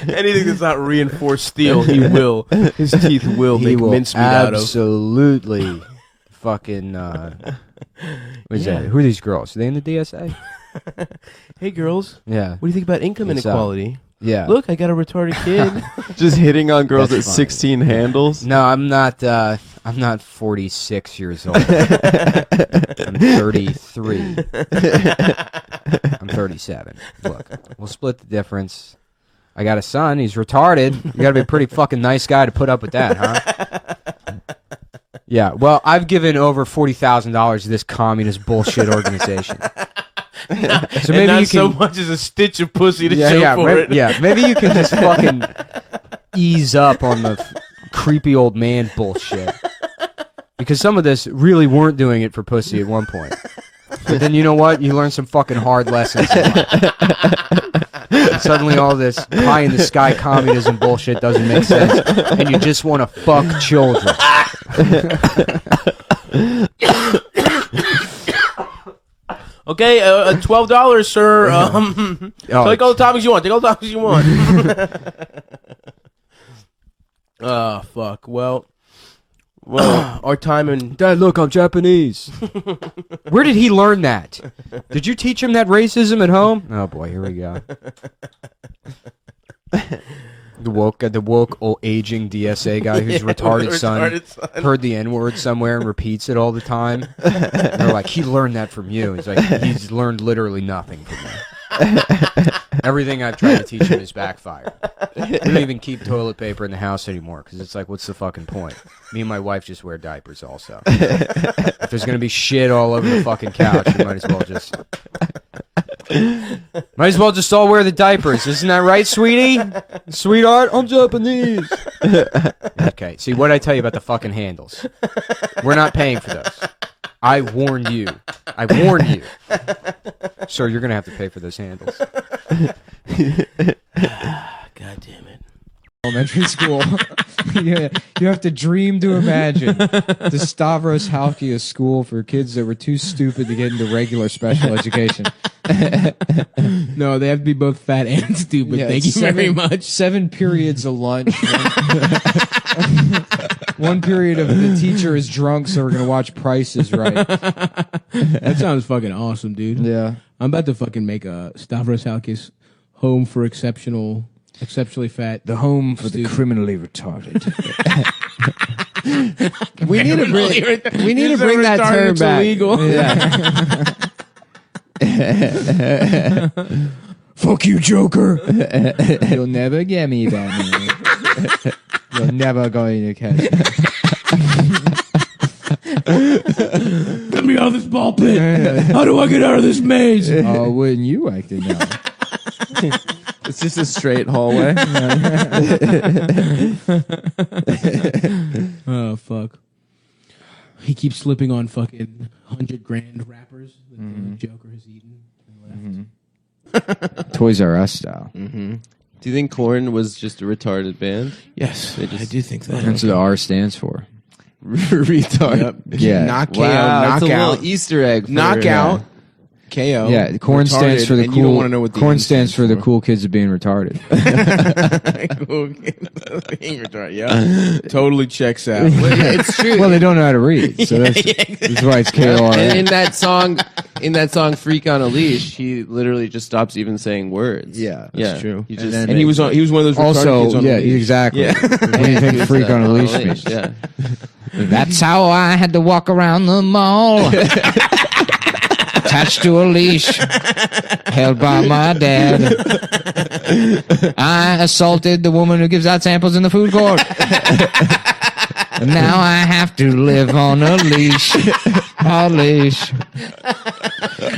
Anything that's not reinforced steel, he will. His teeth will He make will mincemeat out of. absolutely fucking... what is that? Who are these girls? Are they in the DSA? Hey, girls. Yeah. What do you think about income What's up? inequality? Yeah. Look, I got a retarded kid. just hitting on girls That's at fine. 16 handles. No, I'm not 46 years old. I'm 33. I'm 37. Look, we'll split the difference. I got a son. He's retarded. You got to be a pretty fucking nice guy to put up with that, huh? Yeah. Well, I've given over $40,000 to this communist bullshit organization. So and maybe not you so can, much as a stitch of pussy to show for it. maybe you can just fucking ease up on the creepy old man bullshit. Because some of this really weren't doing it for pussy at one point. But then you know what? You learn some fucking hard lessons. And suddenly all this pie in the sky communism bullshit doesn't make sense. And you just want to fuck children. Okay, $12, sir. Take all the toppings you want. Take all the toppings you want. Oh, fuck. Well, our time in... Dad, look, I'm Japanese. Where did he learn that? Did you teach him that racism at home? Oh boy, here we go. The woke old aging DSA guy whose retarded son heard the N-word somewhere and repeats it all the time. And they're like, he learned that from you. He's like, he's learned literally nothing from me. Everything I've tried to teach him is backfired. We don't even keep toilet paper in the house anymore because it's like, what's the fucking point? Me and my wife just wear diapers also. If there's gonna be shit all over the fucking couch, you might as well just all wear the diapers. Isn't that right, sweetie? Sweetheart, I'm Japanese. Okay, see what I tell you about the fucking handles. We're not paying for those. I warned you. Sir, you're going to have to pay for those handles. God damn it. Elementary school. You have to dream to imagine the Stavros Halkia school for kids that were too stupid to get into regular special education. No, they have to be both fat and stupid. Yeah, Thank you very much. 7 periods of lunch. One period of the teacher is drunk, so we're going to watch Price is Right. That sounds fucking awesome, dude. Yeah. I'm about to fucking make a Stavros Halkis home for exceptionally fat. The home for the students. criminally retarded. we need to bring that term It's back. illegal. Yeah. Fuck you, Joker. You'll never get me, Batman. You're never going to catch me. Get me out of this ball pit. How do I get out of this maze? Oh, wouldn't you like to know? It's just a straight hallway. Oh, fuck. He keeps slipping on fucking $100,000 wrappers that the Joker has eaten and left. Toys R Us style. Do you think Korn was just a retarded band? Yes, I do think that. That's what the R stands for. Retard. Yep. Yeah. Not KO, Wow, it's a knockout. little Easter egg. For, Knockout. KO. Yeah, the corn stands retarded, for the and you don't want to know cool. what the Corn E stands for the cool kids of being retarded. Cool kid. Being retarded, yeah. Totally checks out. it's true. Well, they don't know how to read, so that's why it's KOR. And in that song, "Freak on a Leash," he literally just stops even saying words. Yeah, That's true. He just And he was one of those retarded kids Also, on yeah, the leash. exactly. Yeah. What do you think freak on a leash means? Yeah. That's how I had to walk around the mall. Attached to a leash, held by my dad. I assaulted the woman who gives out samples in the food court. And now I have to live on a leash. A leash.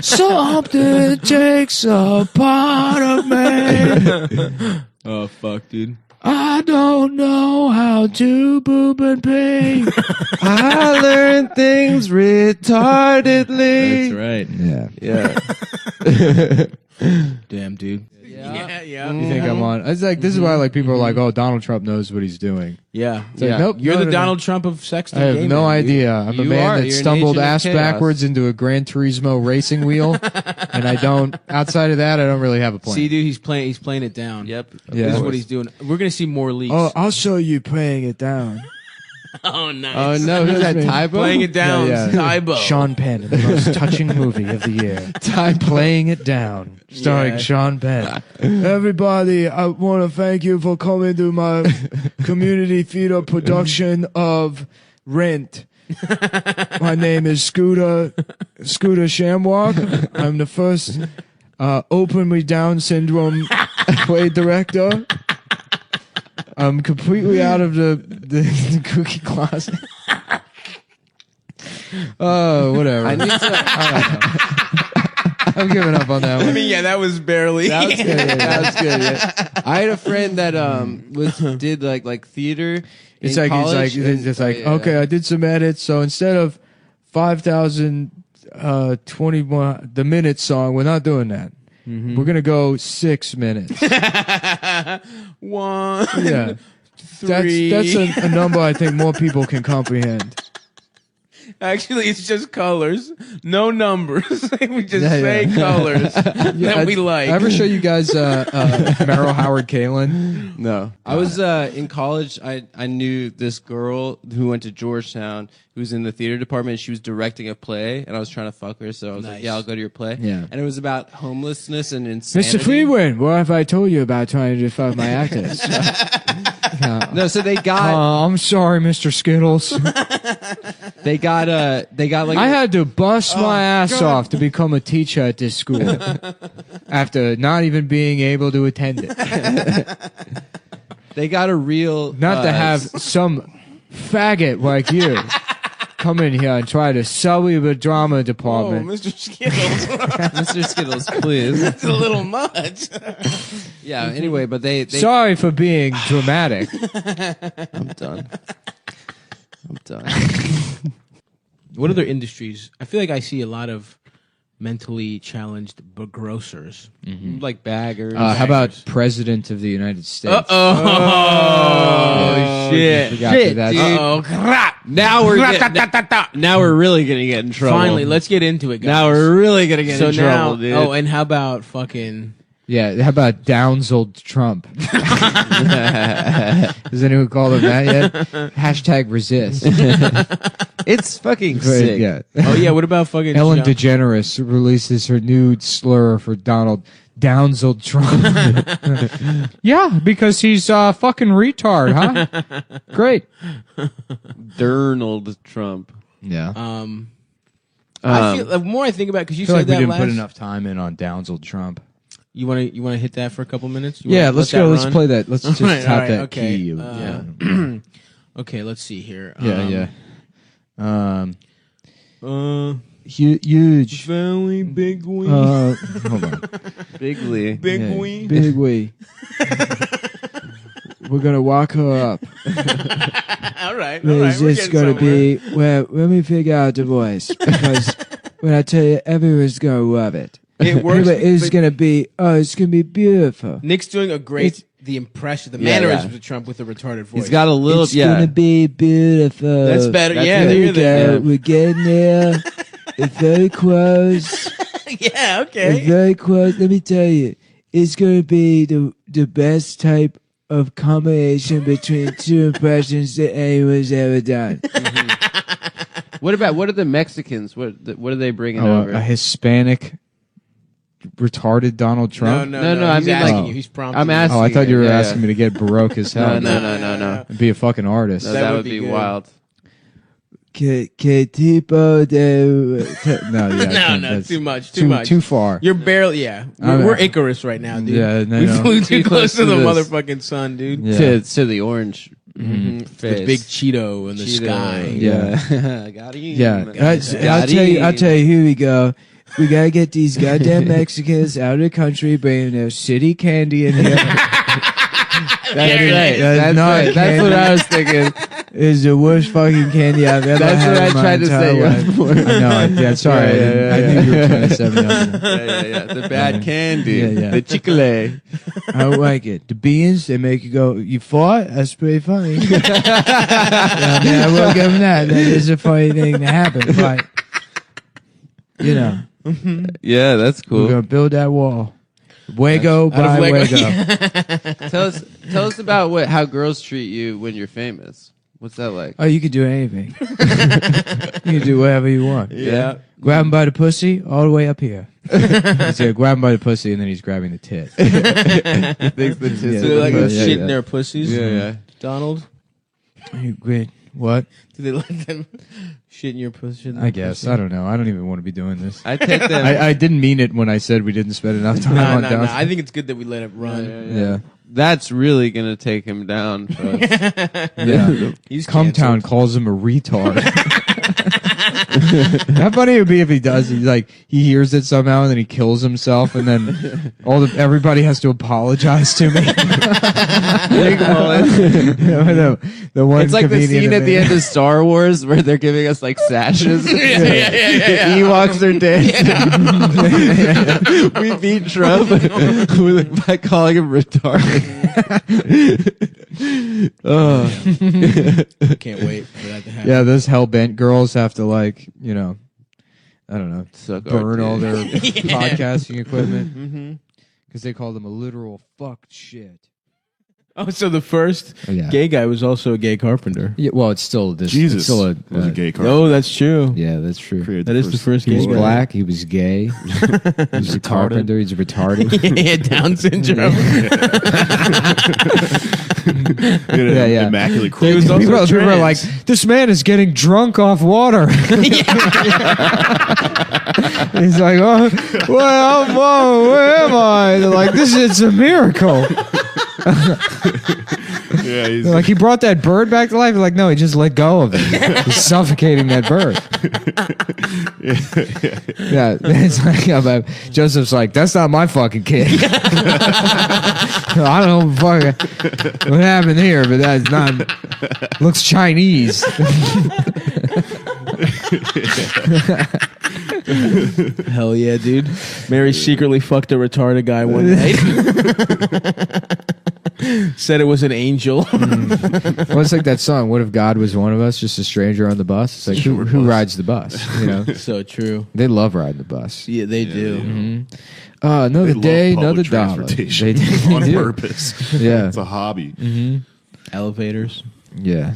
Something takes a part of me. Oh, fuck, dude. I don't know how to poop and pee. I learned things retardedly. That's right. Yeah. Damn, dude. Yeah. You think I'm on? It's like this is why like people are like, oh, Donald Trump knows what he's doing. Yeah. It's like, nope, You're no, the no, no. Donald Trump of sexting. I have gay no men, dude. idea. I'm a You man are. that You're an stumbled agent of ass chaos. backwards into a Gran Turismo racing wheel, and I don't. Outside of that, I don't really have a plan. See, dude, he's playing it down. Yep. Yeah. This is what he's doing. We're gonna see more leaks. Oh, I'll show you playing it down. Oh, nice. Oh no, who's that? Tybo? Playing it down, Yeah. Tybo. Sean Penn, in the most touching movie of the year. Playing it down, starring Yeah. Sean Penn. Everybody, I want to thank you for coming to my community theater production of Rent. My name is Scooter Shamwalk. I'm the first openly Down syndrome play director. I'm completely out of the cookie closet. Oh, whatever. I need to. I'm giving up on that I one. mean, yeah, that was barely. That was good. Yeah, that was good. Yeah. I had a friend that did like theater. It's in like college, it's and- like yeah. okay, I did some edits, so instead of 5,021 the minute song, we're not doing that. We're gonna go 6 minutes. One. Yeah, Three. that's a number I think more people can comprehend. Actually, it's just colors, no numbers. We just Yeah, say yeah. colors that we like. I ever show you guys Meryl Howard Kalin? No, I was in college. I knew this girl who went to Georgetown, who was in the theater department. She was directing a play, and I was trying to fuck her. So I was like, Nice. "Yeah, I'll go to your play." Yeah. and it was about homelessness and insanity. Mr. Freeman, what have I told you about trying to fuck my actors? No, so they got I'm sorry, Mr. Skittles. they got like I had to bust my ass off to become a teacher at this school after not even being able to attend it. they got a real Not to have some faggot like you come in here and try to sully the drama Oh, department. Mr. Skittles. Mr. Skittles, please. It's a little much. Yeah. Anyway, but they Sorry for being dramatic. I'm done. I'm done. What other industries? I feel like I see a lot of mentally challenged grocers. Like baggers. How about President of the United States? Oh, shit. Forgot that that's- Oh, crap. now we're now we're really gonna get in trouble. Finally, let's get into it, guys. Now we're really gonna get so in now, trouble, dude. oh, and how about fucking... Yeah, how about Downsold Trump? Has anyone called him that yet? Hashtag resist. it's fucking But, sick. yeah. Oh, yeah, what about fucking... Ellen DeGeneres releases her nude slur for Donald Downsold Trump. Yeah, because he's a fucking retard, huh? Great. Donald Trump. Yeah. I feel, the more I think about it, because you I feel said like we that didn't last... put enough time in on Downsold Trump. You want to hit that for a couple minutes? You Yeah, wanna let's let go. that Let's run? play that. Let's just Alright, tap alright, that okay. key. Okay, let's see here. Yeah. Huge. Huge. Valley, big wee. Hold on. Bigly. big Yeah, wee. Big wee. We're gonna walk her up. All right. It's We're just getting gonna somewhere. be. Well, let me figure out the voice because when I tell you, everyone's gonna love it. It works. It's but gonna be. Oh, it's gonna be beautiful. Nick's doing a great It's- the impression, the Yeah, mannerisms yeah. of Trump with a retarded voice. He's got a little. It's gonna be beautiful. That's better. That's yeah, good. there There you you go. go. We're getting there. It's very close. Yeah, It's okay. very close. Let me tell you, it's gonna be the best type of combination between two impressions that anyone's ever done. What are the Mexicans? What are they bringing over? A Hispanic, retarded Donald Trump. No, No, I he's mean, asking like- you. He's prompting. I'm you. asking. Oh, I thought you were Yeah. asking me to get baroque as hell. No. Be a fucking artist. No, That that would would be be good. wild. Que tipo de... No, yeah, I No, can't. no, That's too much. Too much. Too far. You're barely. Yeah, we're Icarus right now, dude. Yeah, no, we no. flew too close to the this. motherfucking sun, dude. Yeah. To the orange The face. big Cheeto in the Cheeto. sky. Yeah. Got him. Yeah, Got I'll tell you. Here we go. We gotta get these goddamn Mexicans out of the country, bringing their shitty candy in here. That's right. That's not That's candy. what I was thinking. It's the worst fucking candy I've ever That's had. what I in my tried to say entire life. before. I know. Yeah, sorry. Yeah, I knew you were trying to set me up. Yeah. The bad candy. Yeah. The chicle. I don't like it. The beans, they make you go, you fought? That's pretty funny. Yeah, I mean, I will give them that. That is a funny thing to happen. But, you know, Yeah, that's we're going to build that wall. Wago Out of by Lego. Wago. Tell us about how girls treat you when you're famous. What's that like? Oh, you can do anything. You can do whatever you want. Yeah. Grab him by the pussy all the way up here. He's gonna grab him by the pussy and then he's grabbing the tit. Thinks the tits Yeah. Do they like Yeah, shit yeah. in their pussies? Yeah. Donald, Great. What? do they let them shit in your pussy? I guess. I don't know. I don't even want to be doing this. I take them. I didn't mean it when I said we didn't spend enough time No, on no, down. no. I think it's good that we let it run. Yeah. That's really gonna take him down. Folks. Yeah. He's Come canceled. Town calls him a retard. How funny it would be if he does. He's like he hears it somehow and then he kills himself, and then everybody has to apologize to me. the one It's like the scene at the end of Star Wars where they're giving us like sashes. The Ewoks are dead. We beat Trump by calling him retarded. I can't wait for that to happen. Yeah, those hellbent girls have to I don't know, Suck our burn all dick. their podcasting equipment because they call them a literal fucked shit. Oh, so the first Yeah. gay guy was also a gay carpenter. Yeah, well, it's still this. Jesus it's still was a gay carpenter. Oh, that's true. Yeah, that's true. Created That is the first He gay was guy. black. He was gay. He was a carpenter. He's retarded. He had Down syndrome. Yeah. Immaculate He was crowd. also People are like, trans. this man is getting drunk off water. He's like, oh, whoa, where am I? They're like, it's a miracle. Yeah, he's They're like, he brought that bird back to life. They're like, no, he just let go of it. He's suffocating that bird. Yeah, it's like Joseph's like, that's not my fucking kid. I don't know what happened here, but that's not. Looks Chinese. Hell yeah, dude. Mary secretly fucked a retarded guy one night. Said it was an angel. Well, it's like that song. What if God was one of us, just a stranger on the bus? It's like who rides the bus? You know, So true. they love riding the bus. Yeah, they do. Another They day, love another public dollar. transportation They on do. purpose. Yeah. It's a hobby. Elevators. Yeah.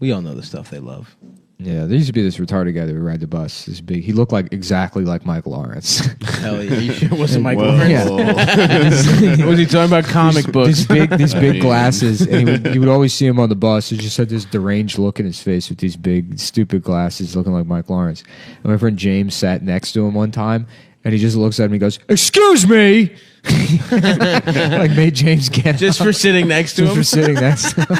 We all know the stuff they love. Yeah, there used to be this retarded guy that would ride the bus. This big, he looked like exactly like Michael Lawrence. Hell yeah. You sure it wasn't Michael Well, Lawrence? Was he talking about comic books? These big mean- glasses, and he would always see him on the bus. He just had this deranged look in his face with these big, stupid glasses, looking like Mike Lawrence. And my friend James sat next to him one time, and he just looks at me and goes, "Excuse me," like made James get Just up. for sitting next to Just him? for sitting next to him.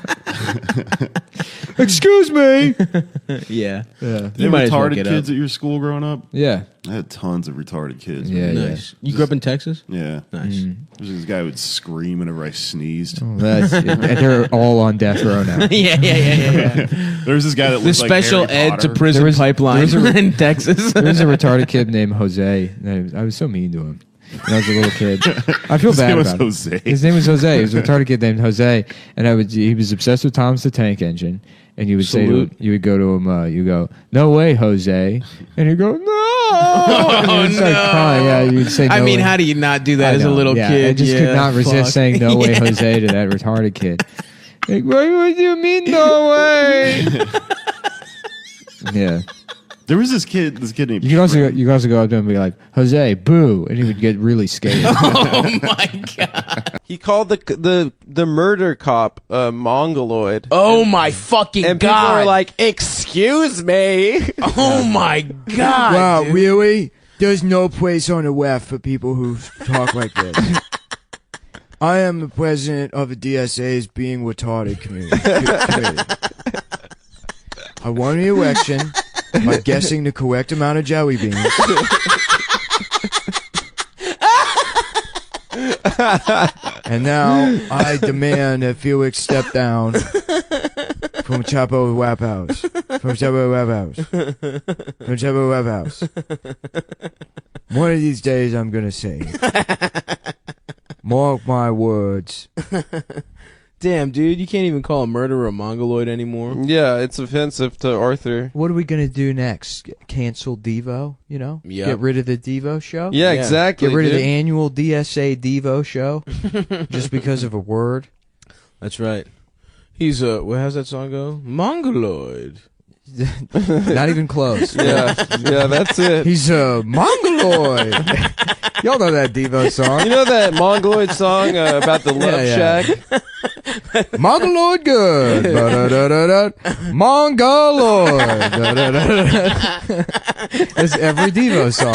Excuse me. Yeah. Yeah, you might have as well retarded get kids up. at your school growing up? yeah, I had tons of retarded kids. yeah, man. yeah. Nice. You grew up in Texas? Yeah. Nice. There's this guy who would scream whenever I sneezed. Well, and they're all on death row now. Yeah. There's this guy that The looked like special Harry ed to Potter. prison pipeline in Texas. There was a retarded kid named Jose. And I was so mean to him when I was a little kid. I feel His bad name was about him. Jose. His name was Jose. He was a retarded kid named Jose, and he was obsessed with Thomas the Tank Engine. And you would say to Salute. him, you would go to him, you go, "No way, Jose," and he'd go, "No," and you'd start crying. Yeah, you'd say, I "No mean, way." how do you not do that I as a know, little yeah, kid? I just could Yeah, not resist fuck. saying "No way, Yeah. Jose" to that retarded kid. Like, what do you mean, no way? Yeah. There was this kid named You could also go up to him and be like, "Jose, boo," and he would get really scared. Oh my god! He called the murder cop mongoloid. Oh my fucking And god! people are like, "Excuse me." "Oh my god!" Wow, dude. really? There's no place on the left for people who talk like this. I am the president of the DSA's Being Retarded community. I won the election by guessing the correct amount of jelly beans. And now I demand that Felix step down from Chapo Wap House. From Chapo Wap House. From Chapo Wap House. One of these days I'm gonna say it. Mark my words. Damn, dude, you can't even call a murderer a mongoloid anymore. Yeah, it's offensive to Arthur. What are we gonna do next? Cancel Devo, you know? Yep. Get rid of the Devo show? Yeah, Yeah. exactly. Get rid of dude. the annual DSA Devo show just because of a word? That's right. He's how's that song go? Mongoloid. Not even close. Yeah, that's it. He's a mongoloid. Y'all know that Devo song. You know that mongoloid song about the love Yeah. shack? Mongoloid good. Ba-da-da-da-da. Mongoloid. Da-da-da-da-da. That's every Devo song.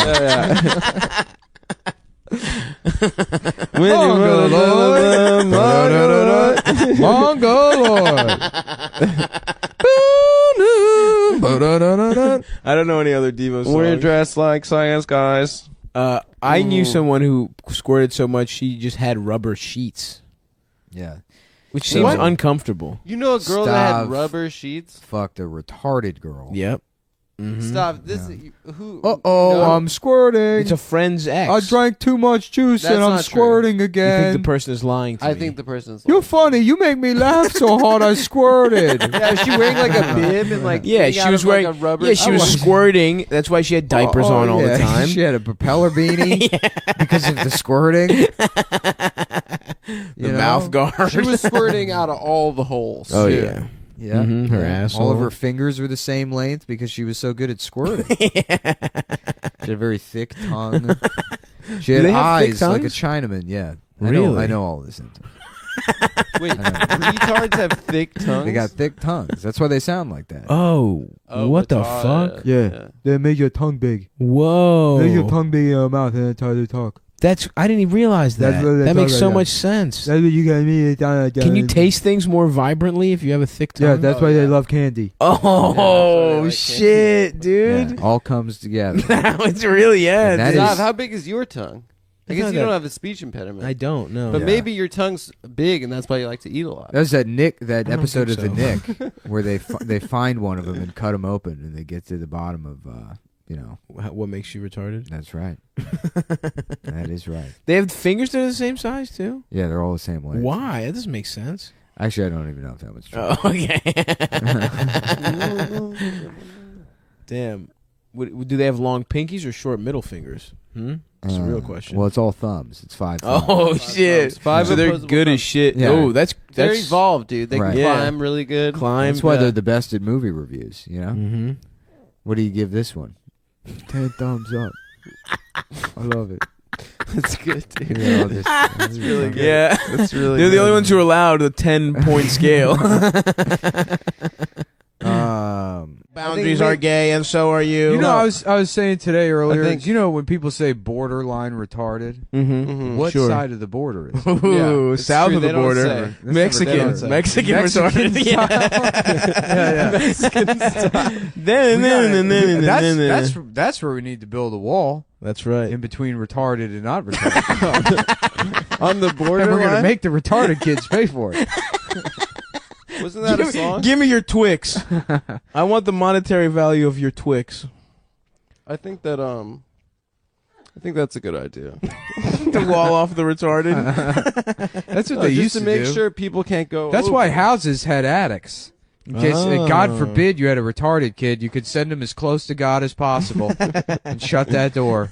Mongoloid. Ba-da-da-da-da. Mongoloid. Ba-da-da-da-da. I don't know any other Devo songs. We're dressed like science guys. I knew someone who squirted so much she just had rubber sheets, Yeah. which seems What? uncomfortable. You know a girl that had Stop. rubber sheets? Fucked a retarded girl. Yep. Mm-hmm. Stop. This who? Uh-oh, no. I'm squirting. It's a friend's ex. I drank too much juice That's and I'm not true. squirting You again. think the person is lying to I me? think the person's. You're funny. You make me laugh so hard I squirted. Yeah, is she wearing like a bib and like? Yeah, coming she out was of, like, wearing. a rubber. Yeah, she was squirting. That's why she had diapers Oh, on all yeah. the time. She had a propeller beanie because of the squirting. The mouth guard. She was squirting out of all the holes. Oh yeah. Yeah. Mhm, her Yeah. asshole. All of her fingers were the same length because she was so good at squirting. She had a very thick tongue. She had they have thick eyes like a tongues? Chinaman. Yeah. Really? I know all this. Wait, retards have thick tongues. They got thick tongues. That's why they sound like that. Oh, what the retarded. fuck? Yeah. They make your tongue big. Whoa. Make your tongue big in your mouth and that's how they talk. I didn't even realize that. That's what they That makes talk so like much sense. That's what you got me. Can you taste things more vibrantly if you have a thick tongue? Yeah, that's why they love candy. Oh like shit, dude! Yeah, all comes together. It's really And that Stop, is- how big is your tongue? I guess not you that- don't have a speech impediment. I don't know. But Yeah. maybe your tongue's big, and that's why you like to eat a lot. That was that don't episode of think the Nick where they find one of them and cut him open and they get to the bottom of What makes you retarded? that's right. That is right. They have fingers that are the same size too. Yeah, they're all the same length. Why? That doesn't make sense. Actually, I don't even know if that was true. Oh, okay. Damn. Do they have long pinkies or short middle fingers? That's a real question. Well, it's all thumbs. It's 5 thumbs. Oh shit! Five so they're opposable good as thumbs. shit. Yeah. Oh, that's They're evolved, dude. They Right. can Yeah. climb really good. climb. That's why they're the best at movie reviews, you know? Mm-hmm. What do you give this one? 10 thumbs up. I love it. That's good, dude. Yeah, that's really good. Yeah, That's really they're the good. only ones who are allowed a 10-point scale. Boundaries are gay, and so are you. You know, I was saying today earlier. think- You know when people say borderline retarded, Mm-hmm. what Sure. side of the border is? Ooh, Yeah, it's south true, of the they don't border, say. They Mexican, don't say. Mexican Mexican retarded. That's that's where we need to build a wall That's right. in between retarded and not retarded. On the And border we're gonna line? make the retarded kids pay for it. Wasn't that a song? Give me your Twix. I want the monetary value of your Twix. I think that I think that's a good idea. To wall off the retarded. That's what No, they just used to to make do. sure people can't go. That's over. why houses had attics. In case, God Oh. forbid, you had a retarded kid, you could send him as close to God as possible and shut that door.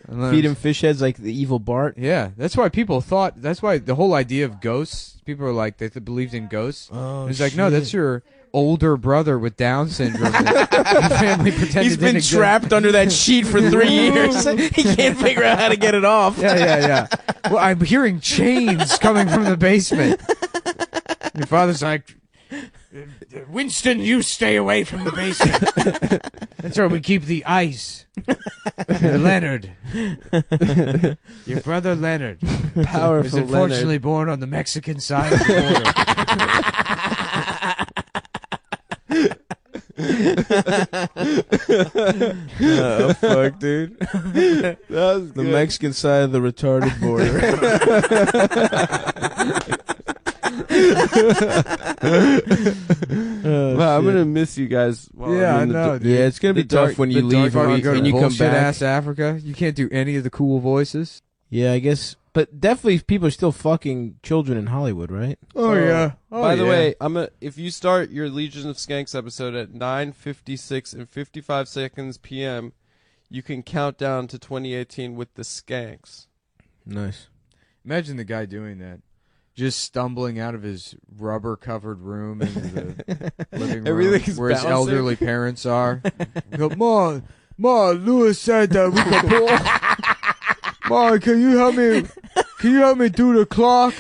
And then- Feed him fish heads like the evil Bart. Yeah, that's why people thought. That's why the whole idea of ghosts. People are like they believed in ghosts. Oh, It's like no, that's your older brother with Down syndrome. that your family pretended He's been didn't exist. trapped under that sheet for 3 years. He can't figure out how to get it off. Yeah. Well, I'm hearing chains coming from the basement. Your father's like, Winston, you stay away from the basement. That's where we keep the ice. Leonard. Your brother Leonard powerful. was unfortunately born on the Mexican side of the Oh, fuck, dude. That was The good. Mexican side of the retarded border. Wow, I'm gonna miss you guys. While Yeah, I'm in I know, the dude. Yeah, it's gonna be The dark- tough when the you leave dark and, part, you, go to and you come bullshit back. ass Africa. You can't do any of the cool voices. Yeah, I guess. But definitely people are still fucking children in Hollywood, right? Oh yeah. By the way, if you start your Legion of Skanks episode at 9:56 and 55 seconds p.m., you can count down to 2018 with the Skanks. Nice. Imagine the guy doing that. Just stumbling out of his rubber-covered room into the living room Everything's where his bouncing. elderly parents are. Go, Ma, Lewis said that we could pull. Ma, can you help me do the clock?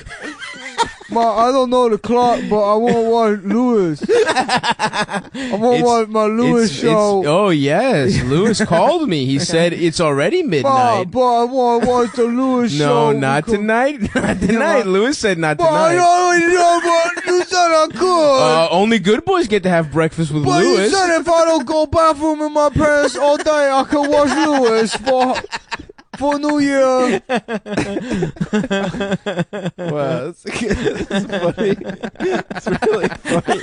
I don't know the clock, but I want one Lewis. I want my Lewis show. Oh yes, Lewis called me. He said it's already midnight. But I want to watch the Lewis show. No, not tonight. Not tonight. Lewis said not tonight. You said I could. Only good boys get to have breakfast with But you Lewis. said if I don't go bathroom in my pants all day, I can watch Lewis for New Year. Wow, that's funny. It's really funny.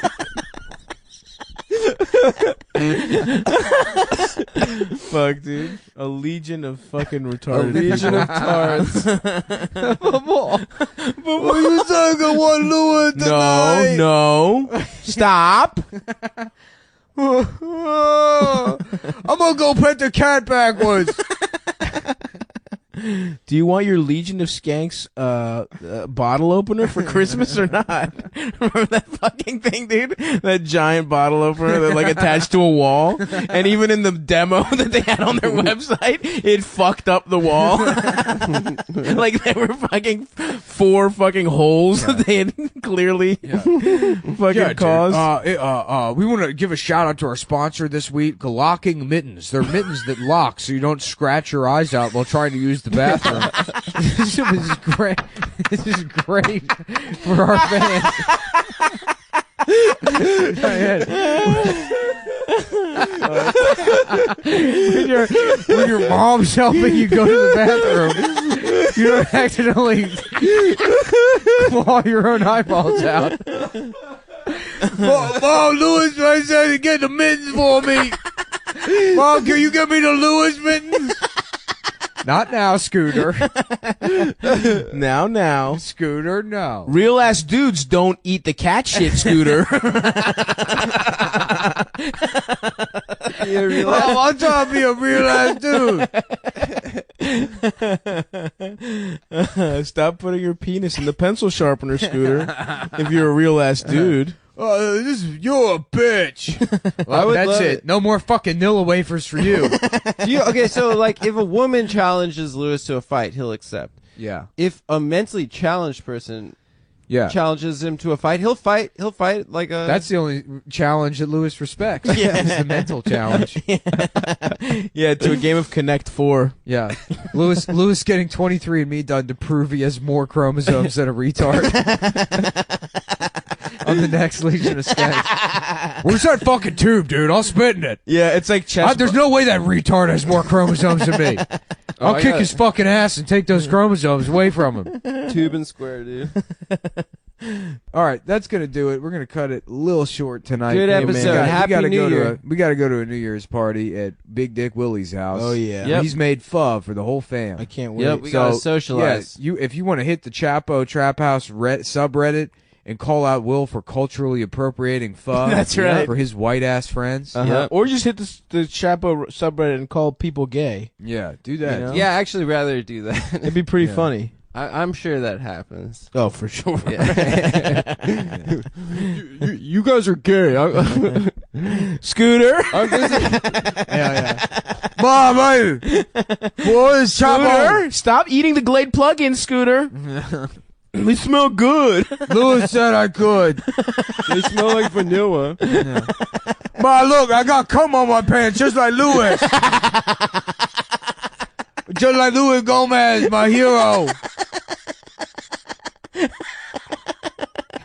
Fuck, dude. A legion of fucking A retarded legion people. of tards. Well, you said I can watch Lewis tonight. No. Stop. I'm gonna go pet the cat backwards. Do you want your Legion of Skanks bottle opener for Christmas or not? Remember that fucking thing, dude? That giant bottle opener that like attached to a wall? And even in the demo that they had on their website, it fucked up the wall. Like there were fucking 4 fucking holes that they had clearly fucking caused. We want to give a shout out to our sponsor this week, Locking Mittens. They're mittens that lock so you don't scratch your eyes out while trying to use the bathroom. This is great. This is great for our fans. when your mom's helping you go to the bathroom, you don't accidentally claw your own eyeballs out. Mom, Lewis said to get the mittens for me. Mom, can you get me the Lewis mittens? Not now, Scooter. Now. Scooter, no. Real ass dudes don't eat the cat shit, Scooter. I'm trying to be a real ass dude. Stop putting your penis in the pencil sharpener, Scooter. If you're a real ass dude. You're a bitch. Well, that's it. No more fucking Nilla wafers for you. Okay, so like if a woman challenges Lewis to a fight, he'll accept. Yeah. If a mentally challenged person Yeah. challenges him to a fight, he'll fight like a. That's the only challenge that Lewis respects. Yeah. It's the mental challenge. Yeah, to a game of Connect 4. Yeah. Lewis getting 23andMe done to prove he has more chromosomes than a retard. On the next Legion of Skanks. Where's that fucking tube, dude? I'll spit in it. Yeah, it's like chess. There's no way that retard has more chromosomes than me. I'll kick his fucking ass and take those chromosomes away from him. tube and square, dude. All right, that's gonna do it. We're gonna cut it a little short tonight. Good Hey, man, episode. Happy New Year. We gotta go to a New Year's party at Big Dick Willie's house. Oh, yeah. Yep. He's made pho for the whole fam. I can't wait. Yep, we gotta socialize. Yeah, if you want to hit the Chapo Trap House subreddit and call out Will for culturally appropriating pho. That's right. For his white ass friends. Yep. Or just hit the Chapo subreddit and call people gay. Yeah, do that. You know? Yeah, I actually rather do that. It'd be pretty funny. I'm sure that happens. Oh, for sure. You guys are gay. Scooter. Mom, hey, boys, Scooter. Stop eating the Glade plug-in, Scooter. They smell good. Lewis said I could. They smell like vanilla. Ma, look, I got cum on my pants just like Lewis. Just like Luis Gomez, my hero.